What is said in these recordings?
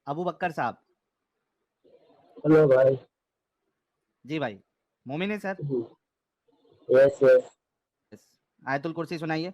अबू बकर साहब। हेलो भाई। जी भाई, मोमिन है सर। Yes yes. यस। आयतुल कुर्सी सुनाइए।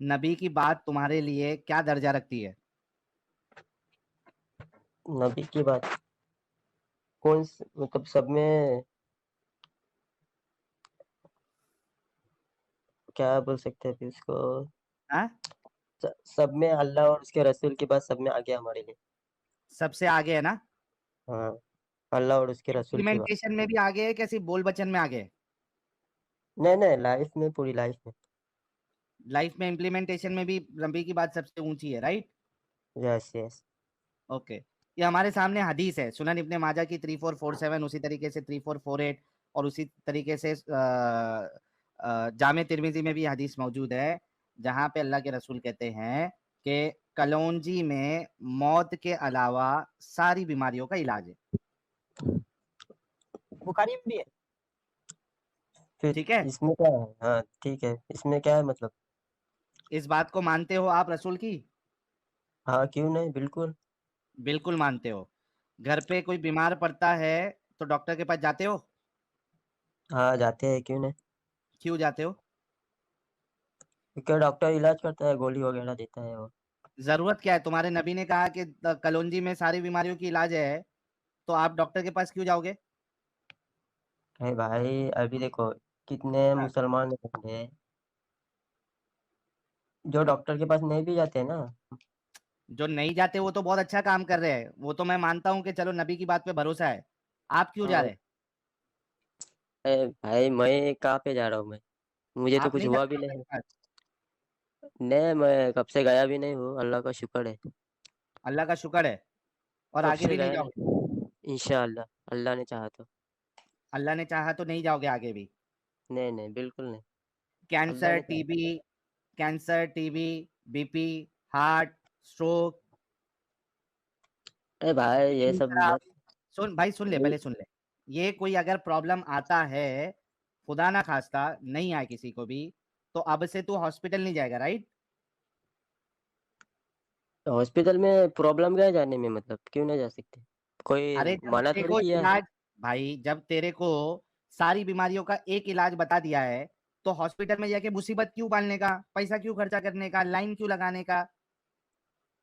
नबी की बात तुम्हारे लिए क्या दर्जा रखती है? नबी की बात मतलब सब में क्या बोल सकते हैं अभी उसको। हाँ, सब में अल्लाह और उसके रसूल की बात सब में आ गया हमारे लिए। सबसे आगे है ना? हाँ, अल्लाह और उसके रसूल की बात। इम्प्लीमेंटेशन में भी आगे है क्या, सिर्फ बोल बचन में आगे है? नहीं नहीं, लाइफ में, पूरी लाइफ में। लाइफ में इम्प्लीमेंटेशन में भी नबी की बात सबसे ऊंची है, राइट? Yes yes. ओके। ये हमारे सामने हदीस है, सुनन इब्ने माजा की 3447, उसी तरीके से 3448, और उसी तरीके से जामे तिर्मिजी में भी हदीस मौजूद है, जहां पे अल्लाह के रसूल कहते हैं कि कलौंजी में मौत के अलावा सारी बीमारियों का इलाज है। बुखारी में भी है। फिर ठीक है? इसमें क्या है? हाँ ठीक है, इसमें क्या है मतलब। इस बात को मानते हो आप रसूल की? हाँ क्यों नहीं, बिल्कुल। बिल्कुल मानते हो। घर पे कोई बीमार पड़ता है तो डॉक्टर के पास जाते हो? हाँ जाते हैं, क्यों नहीं। क्यों जाते हो? क्योंकि डॉक्टर इलाज करता है, गोली वगैरह देता है वो। जरूरत क्या है? तुम्हारे नबी ने कहा कि कलौंजी में सारी बीमारियों की इलाज है, तो आप डॉक्टर के पास क्यों जाओगे? अरे भाई अभी देखो, कितने हाँ। मुसलमान हैं जो डॉक्टर के पास नहीं भी जाते हैं ना। जो नहीं जाते वो तो बहुत अच्छा काम कर रहे हैं, वो तो मैं मानता हूँ कि चलो नबी की बात पे भरोसा है। आप क्यों जा हाँ। रहे हैं? अरे भाई मैं कहाँ पे जा रहा हूँ मैं। मुझे तो आप कुछ नहीं जा हुआ रहे भी डॉक्टर नहीं। के पास? नहीं, मैं कब से गया भी नहीं हूँ, अल्लाह का शुक्र है। अल्लाह का शुक्र है। और कब आगे से भी नहीं गया जाओगे? नहीं, इंशाअल्लाह, अल्लाह ने चाहा तो। अल्लाह ने चाहा तो नहीं जाओगे आगे भी? नहीं नहीं, बिल्कुल नहीं। अल्लाह कैंसर, ने चाहा। TB, cancer, TB, BP, heart, stroke, अरे भाई ये खून सब खराब। मत। सुन भाई, सुन ले, पहले सुन ले। ये कोई अगर प्रॉब्लम आता है, खुदा ना खास्ता नहीं आए किसी को भी, तो अब से तू हॉस्पिटल नहीं जाएगा, राइट? हॉस्पिटल में प्रॉब्लम क्या है जाने में, मतलब क्यों नहीं जा सकते। कोई अरे जब मना तेरे थोड़ी को किया है। इलाज, भाई जब तेरे को सारी बीमारियों का एक इलाज बता दिया है, तो हॉस्पिटल में जाके मुसीबत क्यों पालने का, पैसा क्यों खर्चा करने का, लाइन क्यों लगाने का?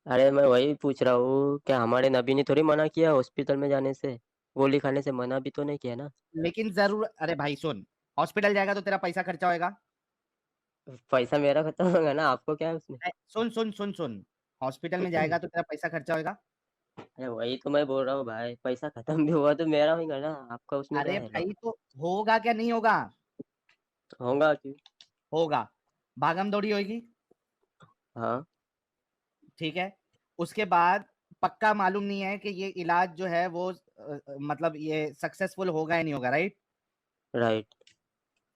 अरे मैं वही पूछ रहा हूँ, क्या हमारे नबी ने थोड़ी मना किया हॉस्पिटल में जाने से। गोली खाने से मना भी तो नहीं किया ना। लेकिन जरूर, अरे भाई सुन, हॉस्पिटल जाएगा तो तेरा पैसा खर्चा होएगा। पैसा मेरा खत्म होगा ना, आपको क्या है उसमें। सुन सुन सुन सुन, हॉस्पिटल में जाएगा तो तेरा पैसा खर्चा होएगा। अरे वही तो मैं बोल रहा हूँ भाई, पैसा खत्म भी हुआ तो मेरा होगा ना, आपका उसमें क्या अरे है भाई लॉस। तो होगा क्या नहीं होगा? होगा क्यों। होगा। भागम दौड़ी होगी। हाँ। ठीक है। उसके बाद पक्का मालूम नहीं है कि ये इलाज जो है वो मतलब ये सक्सेसफुल होगा या नहीं होगा, राइट? राइट।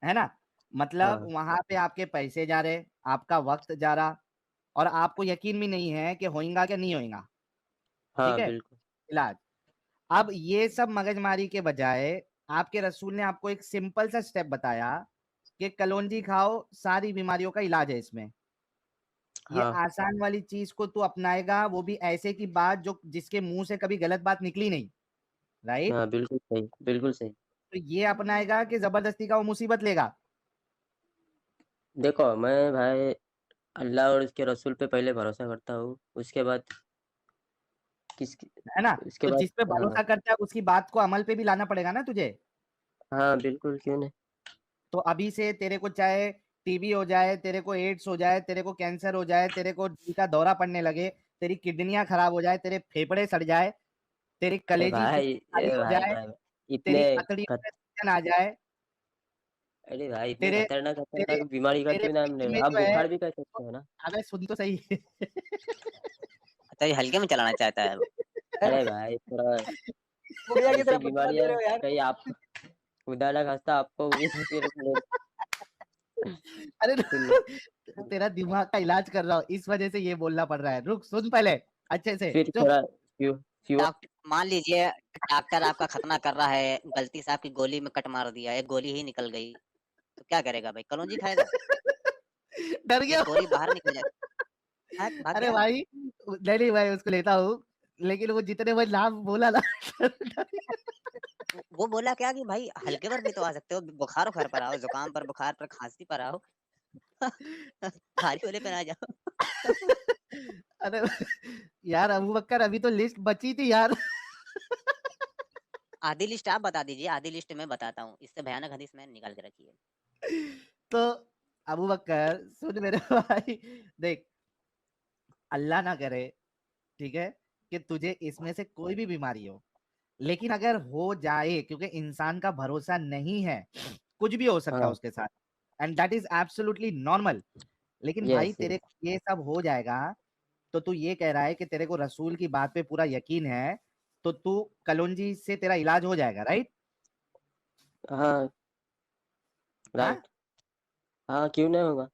है ना? मतलब हाँ वहां पे आपके पैसे जा रहे, आपका वक्त जा रहा, और आपको यकीन भी नहीं है कि होएगा क्या नहीं होएगा। ठीक हाँ है? बिल्कुल। इलाज। अब ये सब मगजमारी के बजाय आपके रसूल ने आपको एक सिंपल सा स्टेप बताया कि कलौंजी खाओ, सारी बीमारियों का इलाज है इसमें। ये हाँ आसान वाली चीज को तू अपनाएगा, वो भी ऐसे की बात जो जिसके मुंह से कभी गलत बात निकली नहीं, राइट? हाँ, बिल्कुल सही, बिल्कुल सही। तो ये अपनाएगा कि जबरदस्ती का वो मुसीबत लेगा? देखो मैं भाई अल्लाह और उसके रसूल पे पहले भरोसा करता हूँ, उसके बाद किस है ना? उसके तो बाद। जिस पे हाँ। भरोसा करता है उसकी बात को अमल पे भी लाना पड़ेगा ना तुझे। हाँ बिल्कुल, क्यों नहीं। तो अभी से तेरे को चाहे टीबी हो जाए, तेरे को एड्स हो जाए, तेरे को कैंसर हो जाए, तेरे को दिल का दौरा पड़ने लगे, तेरी किडनियां खराब हो जाए, तेरे फेफड़े सड़ जाए, तेरी अरे कलेजी भाई, खाली हो जाए, भाई इतने तेरी अतड़ियों खत, में सूजन आ जाए, अरे भाई इतनी तेरे खतरनाक तेरे खतरनाक बीमारी का तेरे क्यों नाम ले पेट रहे में हो? आप जो है, बुखार भी कह सकते हो ना। अबे सुन तो सही। अच्छा ये हल्के में चलाना चाहता है वो। अरे भाई थोड़ा बुढ़िया की ऐसी तरह बदला दे बीमारियां रहे हो यार। कहीं आप, खुदा ना खास्ता आपको हुई तो फिर अरे सुन, तेरा दिमाग का इलाज कर रहा हूँ, इस वजह से ये बोलना पड़ रहा है। रुक, सुन पहले अच्छे से, फिर चुप। थोड़ा फ्यू डॉक्टर मान लीजिए डॉक्टर आपका खतना कर रहा है, गलती से आपकी गोली में कट मार दिया, एक गोली ही निकल गई, तो क्या करेगा भाई? कलौंजी खाएगा? डर एक गया। गोली बाहर निकल जाए, भाग अरे गया। भाई, नहीं नहीं भाई, उसको लेता हूँ, लेकिन वो जितने वो नाम बोला ना, डर गया। वो बोला क्या कि भाई हल्के पर भी तो आ सकते हो, बुखार उखार पर आओ, जुकाम पर, बुखार पर, खांसी पर आओ। भारी वाले पे ना जाओ। अरे यार अबू बकर, अभी तो लिस्ट बची थी यार। आधी लिस्ट आप बता दीजिए, आधी लिस्ट मैं बताता हूँ, इससे भयानक हदीस मैंने निकाल के रखी है। तो अबू बकर सुन मेरे भाई, देख, अल्लाह ना करे, ठीक है, कि तुझे इसमें से कोई भी बीमारी हो, लेकिन अगर हो जाए, क्योंकि इंसान का भरोसा नहीं है, कुछ भी हो सकता है हाँ, उसके साथ, and that is absolutely normal. लेकिन भाई यस तेरे यस। को ये सब हो जाएगा, तो तू ये कह रहा है कि तेरे को रसूल की बात पे पूरा यकीन है, तो तू कलौंजी से तेरा इलाज हो जाएगा, राइट? हाँ, हाँ, राइट। हाँ, क्यों नहीं होगा?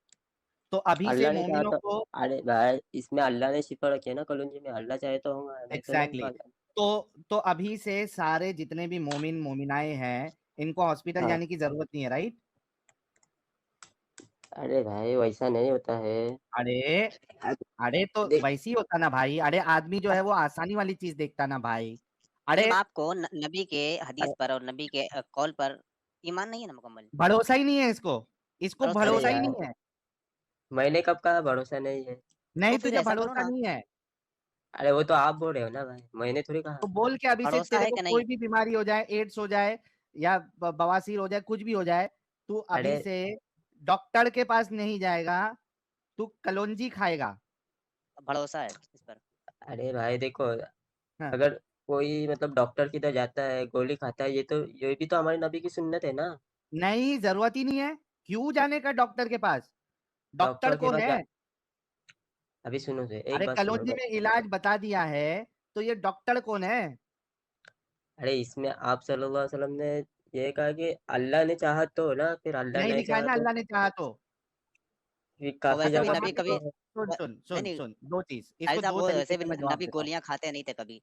तो अभी से अल्लाह ने चाहा मोमिनों तो, को, अरे भाई इसमें अल्लाह ने शिफा रखी है ना कलौंजी में, अल्लाह चाहे तो होगा, नहीं तो नहीं एग्जैक्टली होगा। exactly. तो अभी से सारे जितने भी मोमिन मोमिनाएं हैं, इनको हॉस्पिटल हाँ, जाने की जरूरत नहीं है, राइट? अरे भाई वैसा नहीं होता है। अरे, अरे तो देख, वैसी होता ना भाई, अरे आदमी जो है वो आसानी वाली चीज देखता ना भाई। मतलब अरे आपको नबी के हदीस पर और नबी के कॉल पर ईमान नहीं है ना मुकम्मल? भरोसा ही नहीं है इसको, इसको भरोसा ही अरे नहीं भरोसा है, ही यार, नहीं है। मैंने कब कहा भरोसा नहीं है? नहीं, तो फिर तुझे ऐसा करो भरोसा ना, नहीं है, अरे वो तो आप बोल रहे हो ना भाई, मैंने थोड़ी कहा। तो बोल के अभी से भरोसा तेरे है को कि नहीं? कोई भी बीमारी हो जाए, एड्स हो जाए या बवासीर हो जाए, कुछ भी हो जाए, तू अरे अभी से डॉक्टर के पास नहीं जाएगा, तू कलौंजी खाएगा। भरोसा है इस पर। अरे भाई देखो, हाँ, अगर कोई मतलब डॉक्टर की तरह जाता है, गोली खाता है, ये भी तो हमारे नबी की सुन्नत है ना। नहीं, जरूरत ही नहीं है, क्यों जाने का डॉक्टर के पास? डॉक्टर डॉक्टर के कौन पास है? अभी सुनो से एक अरे बात सुनो। कलौंजी में इलाज बता दिया है, तो ये डॉक्टर कौन है? अरे इसमें आप सल्लल्लाहु अलैहि वसल्लम ने ये कहा कि अल्लाह ने चाहा तो ना, फिर अल्लाह नहीं नहीं लिखा है चाहा ना तो अल्लाह ने चाहा तो। फिर और काफी वैसे तो भी जगह वहां नबी पे पे कभी तो तो सुन व- सुन नहीं सुन नहीं, सुन, दो चीज, इसको साहिल साहब दो वो तरीके वैसे से भी मैं जवाब नबी देता हूँ। गोलियां खाते नहीं थे कभी।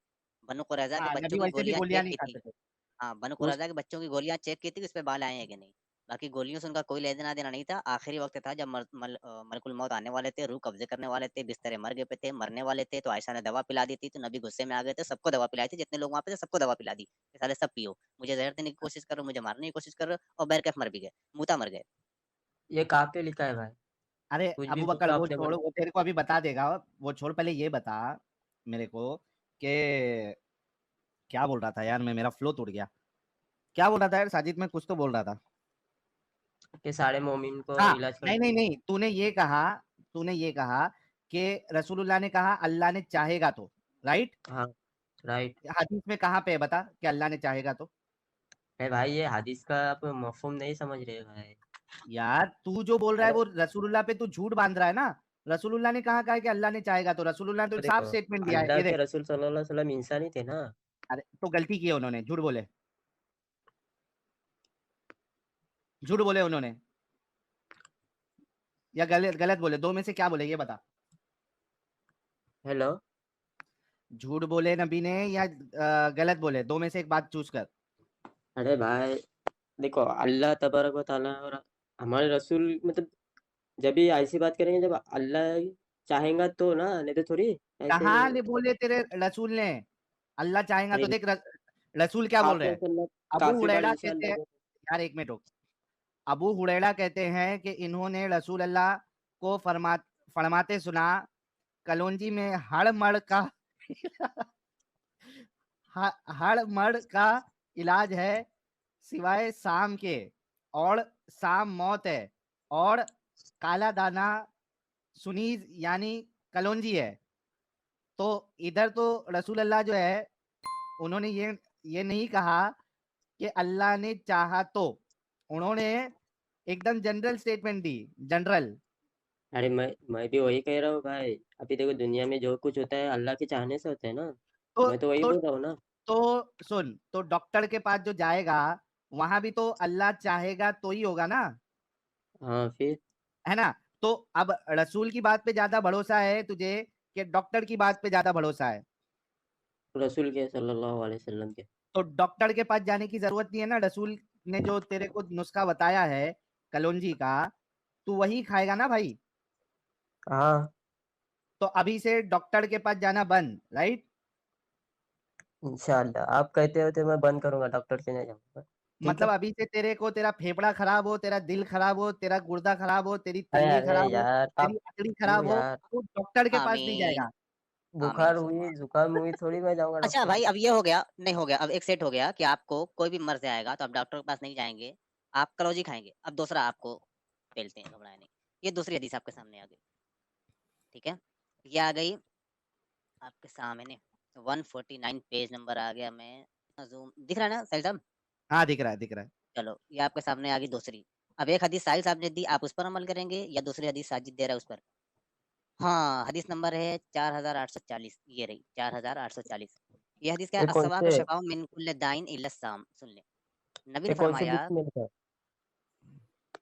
बनु कुरैजा के हाँ, बच्चों नबी की वैसे भी गोलियां गोलियां चेक नहीं की थी। खाते थे। हाँ, बनु उस कुरैजा के बच्चों की गोलियां चेक की थी, उस पे बाल आए हैं कि नहीं। बाकी गोलियों से उनका कोई लेना देना नहीं था। आखिरी वक्त था जब मलकुल मौत आने वाले थे, रूह कब्जे करने वाले थे, बिस्तरे मर गए पे थे, मरने वाले थे, तो आयशा ने दवा पिला दी थी, तो नबी गुस्से में आ गए थे, सबको दवा पिलाई थी, जितने लोग वहां पे थे सबको दवा पिला दी कि साले सब पियो, मुझे जहर देने की कोशिश कर रहे हो, मुझे मारने की कोशिश कर रहे हो, और बैरकैफ मर भी गए, मूता मर गए। ये कहाँ पे लिखा है भाई? अरे कुछ भी अबू बोल बकर लो वो अपने छोड़, मन। वो तेरे को अभी बता देगा, वो छोड़, पहले ये बता मेरे को कि क्या बोल रहा था यार मैं, मेरा फ्लो टूट गया। क्या बोल रहा था यार साजिद, में कुछ तो बोल रहा था। कि सारे मोमिन को हाँ, इलाज कर नहीं नहीं दो। नहीं, तूने ये कहा कि रसूलुल्लाह ने कहा अल्लाह ने चाहेगा तो, राइट? हाँ, राइट। हदीस में कहाँ पे है बता कि अल्लाह ने चाहेगा तो? अरे भाई ये हदीस का आप मफहूम नहीं समझ रहे भाई। यार तू जो बोल रहा है अरे वो रसूलुल्लाह पे तू झूठ बांध रहा है ना। रसूलुल्लाह ने कहा है कि अल्लाह ने चाहेगा तो, रसूलुल्लाह ने तो तो साफ देखो, स्टेटमेंट दिया है, अल्लाह ये के देख। रसूल सल्लल्लाहु अलैहि वसल्लम इंसान ही थे ना। अरे तो गलती की है उन्होंने, झूठ बोले, झूठ बोले उन्होंने, या गलत गलत बोले, दो में से क्या बोले ये बता। हेलो। झूठ बोले नबी ने या गलत बोले, दो में से एक बात चूज कर। अरे भाई देखो, अल्लाह तबारक व तआला और हमारे रसूल मतलब जब भी ऐसी बात करेंगे जब अल्लाह चाहेगा तो ना, नहीं तो थोड़ी ऐसे। कहाँ ले बोले तेरे रसूल ने अल्लाह चाहेगा तो? भाई देख रसूल क्या बोल रहे काफिर हैं। से अल्लाह, अबू काफिर वाले हुरैरा जैसे कहते अल्लाह हैं, को। यार एक मिनट रुक। अबू हुरैरा कहते हैं कि इन्होंने रसूल अल्लाह को फरमाते सुना, कलौंजी में हड़ मड़ का हड़ मड़ का इलाज है, सिवाय शाम के, और शाम मौत है, और काला दाना सुनीज यानी कलौंजी है। तो इधर तो रसूल अल्लाह जो है उन्होंने ये नहीं कहा कि अल्लाह ने चाहा तो, उन्होंने एकदम जनरल स्टेटमेंट दी, जनरल। अरे मैं भी वही कह रहा हूँ भाई। अभी देखो दुनिया में जो कुछ होता है अल्लाह के चाहने से होता है ना। तो मैं तो वही तो बोल रहा हूँ ना। तो सुन, तो डॉक्टर के पास जो जाएगा वहां भी तो अल्लाह चाहेगा तो ही होगा ना, हाँ फिर। है ना। तो अब रसूल की बात पे ज्यादा भरोसा है तुझे कि डॉक्टर की बात पे ज्यादा भरोसा है? रसूल के सल्लल्लाहु अलैहि वसल्लम के। तो डॉक्टर के पास जाने की जरूरत नहीं है ना, रसूल ने जो तेरे को नुस्खा बताया है कलौंजी का, तू वही खाएगा ना भाई। हाँ तो अभी से डॉक्टर के पास जाना बंद, राइट? इंशाल्लाह, आप कहते हो तो मैं बंद करूंगा, डॉक्टर के नहीं जाऊंगा। ठीक मतलब है। अभी से तेरे को तेरा फेफड़ा खराब हो, तेरा दिल खराब हो, तेरा गुर्दा खराब हो, तेरी अरे तिल्ली अरे खराब हो, यार आप तेरी अकड़ी क्यों खराब हो, यार। तो डॉक्टर के पास नहीं आमीन, जाएगा। आमीन। बुखार हुई जुकाम हुई थोड़ी मैं जाऊंगा अच्छा डॉक्टर भाई, के। अब ये हो गया, नहीं हो गया, अब एक सेट हो गया कि आपको कोई भी मर्ज़ आएगा तो आप डॉक्टर के पास नहीं जाएँगे, आप कलौजी खाएँगे। अब दूसरा आपको पेलते हैं, घबराएँ नहीं। ये दूसरी हदीस आपके सामने आ गई, ठीक है? ये आ गई आपके सामने 149 पेज नंबर आ गया। मैं ज़ूम दिख रहा है ना साहिल साहब? हाँ, दिख रहा है, दिख रहा है। चलो, ये आपके सामने आ गई दूसरी। अब एक हदीस साहिल साहब ने दी, आप उस पर अमल करेंगे या दूसरी हदीस साजिद दे रहा है उस पर? हाँ, हदीस नंबर है 4840, ये रही 4840। ये हदीस क्या है? ये कौन अस्सवाकु से शिफ़ाउन मिन कुल्li दाइन इल्ला साम। सुन ले। नबी ये ने कौन से फरमाया, बुक में लिखा है?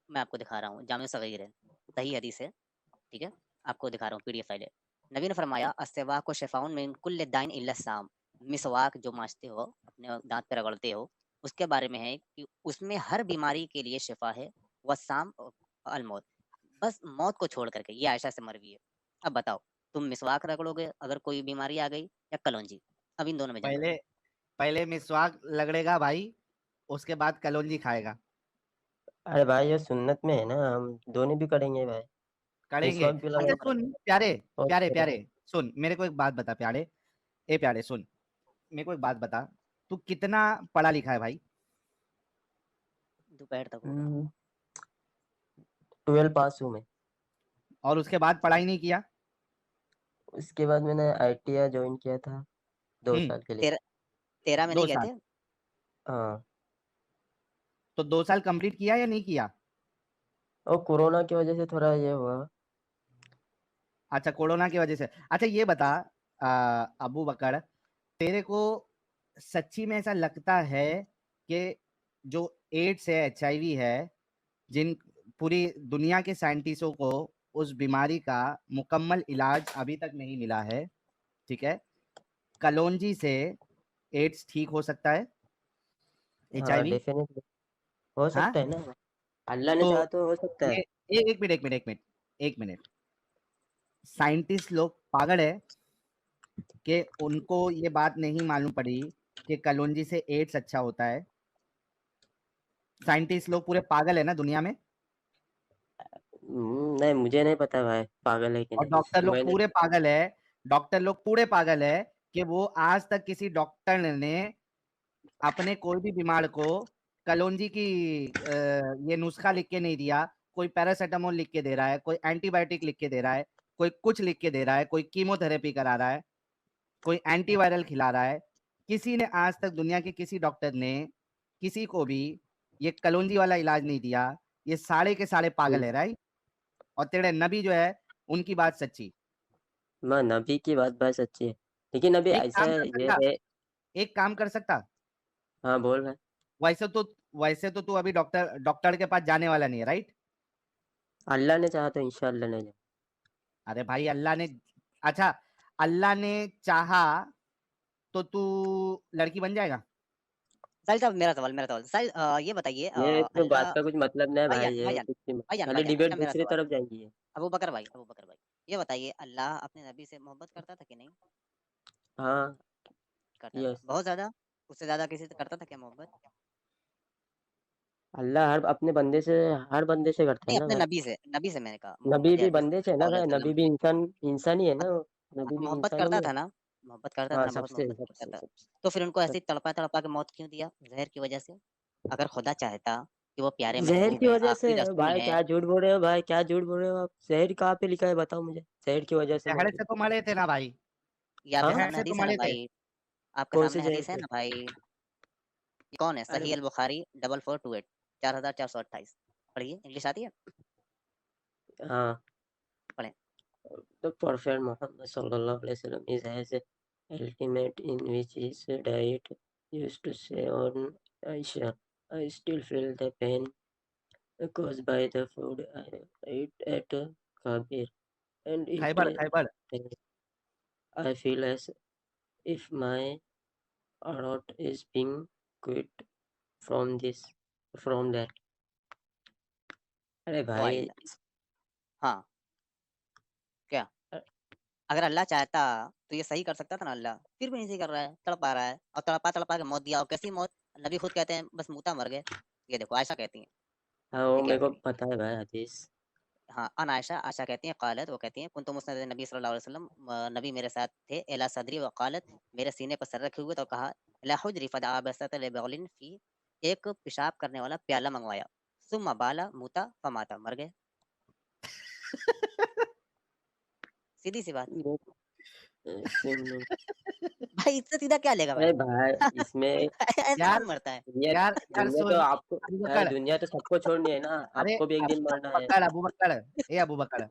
मैं आपको दिखा रहा हूँ, जामिअ सगीर है, सही हदीस है, ठीक है? आपको दिखा रहा हूँ, पीडीएफ फाइल है। नबी ने फरमाया, अस्सवाकु शिफ़ाउन मिन कुल्ली दाइन इल्ला साम। मिसवाक जो माँजते हो, अपने दाँत पे रगड़ते हो, उसके बारे में है कि उसमें हर बीमारी के लिए शिफ़ा है, वस्साम अल मौत। बस मौत को छोड़ कर के, ये आयशा से मरवी है। अब बताओ, तुम मिसवाक रगड़ोगे अगर कोई बीमारी आ गई या कलौंजी? अब इन दोनों में जंग पहले लगी। पहले मिसवाक लगड़ेगा भाई, उसके बाद कलौंजी खाएगा। अरे भाई ये सुन्नत में है ना, हम दोनों भी करेंगे भाई। करेंगे। मिसवाक भी अच्छा लगाएंगे सुन प्यारे, और प्यारे करेंगे। प्यारे, सुन मेरे को एक बात बता प्यारे, ए प्यारे सुन, मेरे को एक बात बता, तू कितना पढ़ा लिखा है भाई? दोपहर तक होगा। 12 पास हूँ मैं। और उसके बाद पढ़ाई नहीं किया? उसके बाद मैंने ITI ज्वाइन किया था 2 साल के लिए। तेरह 13 में नहीं दो गए साल थे? हाँ। तो 2 साल कंप्लीट किया या नहीं किया? और कोरोना की वजह से थोड़ा ये हुआ। अच्छा, कोरोना की वजह से। अच्छा ये बता, अबू बकर, तेरे को सच्ची में ऐसा लगता है कि जो एड्स है, HIV है, जिन पूरी दुनिया के साइंटिस्टों को उस बीमारी का मुकम्मल इलाज अभी तक नहीं मिला है, ठीक है, कलौंजी से एड्स ठीक हो सकता है, हाँ HIV? डेफिनेटली हो हाँ। सकता है ना। अल्लाह ने तो चाहा तो हो सकता है। ये एक मिनट, एक मिनट, एक मिनट, एक मिनट, साइंटिस्ट लोग पागल है कि उनको ये बात नहीं मालूम पड़ी कि कलौंजी से एड्स अच्छा होता है? साइंटिस्ट लोग पूरे पागल है ना दुनिया में? नहीं मुझे नहीं पता भाई पागल है कि और नहीं। डॉक्टर लोग मैंने पूरे पागल है, डॉक्टर लोग पूरे पागल है कि वो आज तक किसी डॉक्टर ने अपने कोई भी बीमार को कलौंजी की ये नुस्खा लिख के नहीं दिया। कोई पैरासिटामोल लिख के दे रहा है, कोई एंटीबायोटिक लिख के दे रहा है, कोई कुछ लिख के दे रहा है, कोई कीमोथेरेपी करा रहा है, कोई एंटीवायरल खिला रहा है। किसी ने आज तक दुनिया के किसी डॉक्टर ने किसी को भी ये कलौंजी वाला इलाज नहीं दिया। ये सारे के सारे पागल है, राइट? और तेरे नबी जो है उनकी बात सच्ची। माँ नबी की बात भाई सच्ची है। लेकिन अभी एक ऐसा काम कर ये सकता, है। एक काम कर सकता, हाँ बोल भाई। वैसे तो वैसे तो तू अभी डॉक्टर डॉक्टर के पास जाने वाला नहीं है, राइट? अल्लाह ने चाहा तो इंशाल्लाह नहीं जाए। अरे भाई अल्लाह ने, अच्छा, अल्लाह ने चाहा तो तू लड़की बन जाएगा? साहिल साहब, मेरा सवाल साहिल, ये बताइए, ये इसमें बात अल्लाह, का कुछ मतलब नहीं है भाई, भाईजान ये भाईजान कुछ नहीं, भाईजान खाली भाईजान, डिबेट अच्छा मेरा दूसरी सवाल, तरफ जाएंगी है। अबू बकर भाई, ये बताइए, अल्लाह अपने नबी से मोहब्बत करता था कि नहीं? हाँ। करता था, यस। बहुत ज़्यादा? उससे ज़्यादा किसी से करता था क्या मोहब्बत? अल्लाह हर बंदे से करता है नहीं, ना अपने भाई। नबी से मैंने कहा, नबी मोहम्मद भी अरबी बंदे से है ना सल्लल्लाहु अलैहि भाई, वसल्लम नबी भी से। इंसान ही है ना, नबी भी मोहब्बत इंसान करता ही है। था ना? मोहब्बत करता था हाँ ना, बहुत सबसे मोहब्बत सबसे करता था। सबसे तो फिर उनको सब। ऐसे ही तड़पा तड़पा के मौत क्यों दिया? ज़हर की वजह से? अगर खुदा चाहता कि वो प्यारे जहर महबूब की हैं, वजह से आखिरी रसूल भाई, हैं। क्या झूठ बोल रहे हो भाई, क्या झूठ बोल रहे हो आप? जहर कहाँ पे लिखा है, बताओ मुझे। जहर की वजह से जहर मर गए। से तो मरे थे ना भाई, ये आपके हाँ, जहर सामने से तो हदीस है ना मरे थे। भाई, आपके कौन से सामने जहर हदीस है से? ना भाई। ये कौन है? अरे सही अल बुखारी 4428 4428 पढ़िए, इंग्लिश आती है? हाँ, पढ़ें। the Prophet Muhammad sallallahu alaihi wasallam is as ultimate in which his diet used to say on Aisha, I still feel the pain caused by the food I ate at Kabir, and Khyber Khyber I feel as if my heart is being quit from this, from that. अरे तो भाई, आइए, हाँ, क्या? अ- अगर अल्लाह चाहता तो ये सही कर सकता था ना अल्लाह, फिर भी नहीं सही कर रहा है, तड़पा रहा है और तड़पा के मौत दिया। और कैसी मौत? नबी खुद कहते हैं बस मुता मर गए। ये देखो आयशा कहती हैं, हाँ वो ये क्या मेरे को करें? पता है भाई हदीस। हाँ, अन आयशा, आयशा कहती हैं क़ालत, वो कहती हैं कुन्तु मुस्नद नबी सल्लल्लाहु अलैहि वसल्लम, नबी मेरे साथ थे, इला सदरी व क़ालत, मेरे सीने पर सर रखे हुए तो कहा, इला हुज्री फदआ बसत लिबग़लिन फी, एक पेशाब करने वाला प्याला मंगवाया, सुम्मा बाला मुता फमाता, मर गए। सीधी सी बात। वो सुन, भाई इससे सीधा क्या लेगा भाई? अरे भाई इसमें ऐसा यार कौन मरता है? दुनिया यार दुनिया तो सुन आपको, अबू अरे बकर, दुनिया तो सबको छोड़नी है ना, अरे आपको भी एक दिन मरना है। अबू बकर, ए अबू बकर,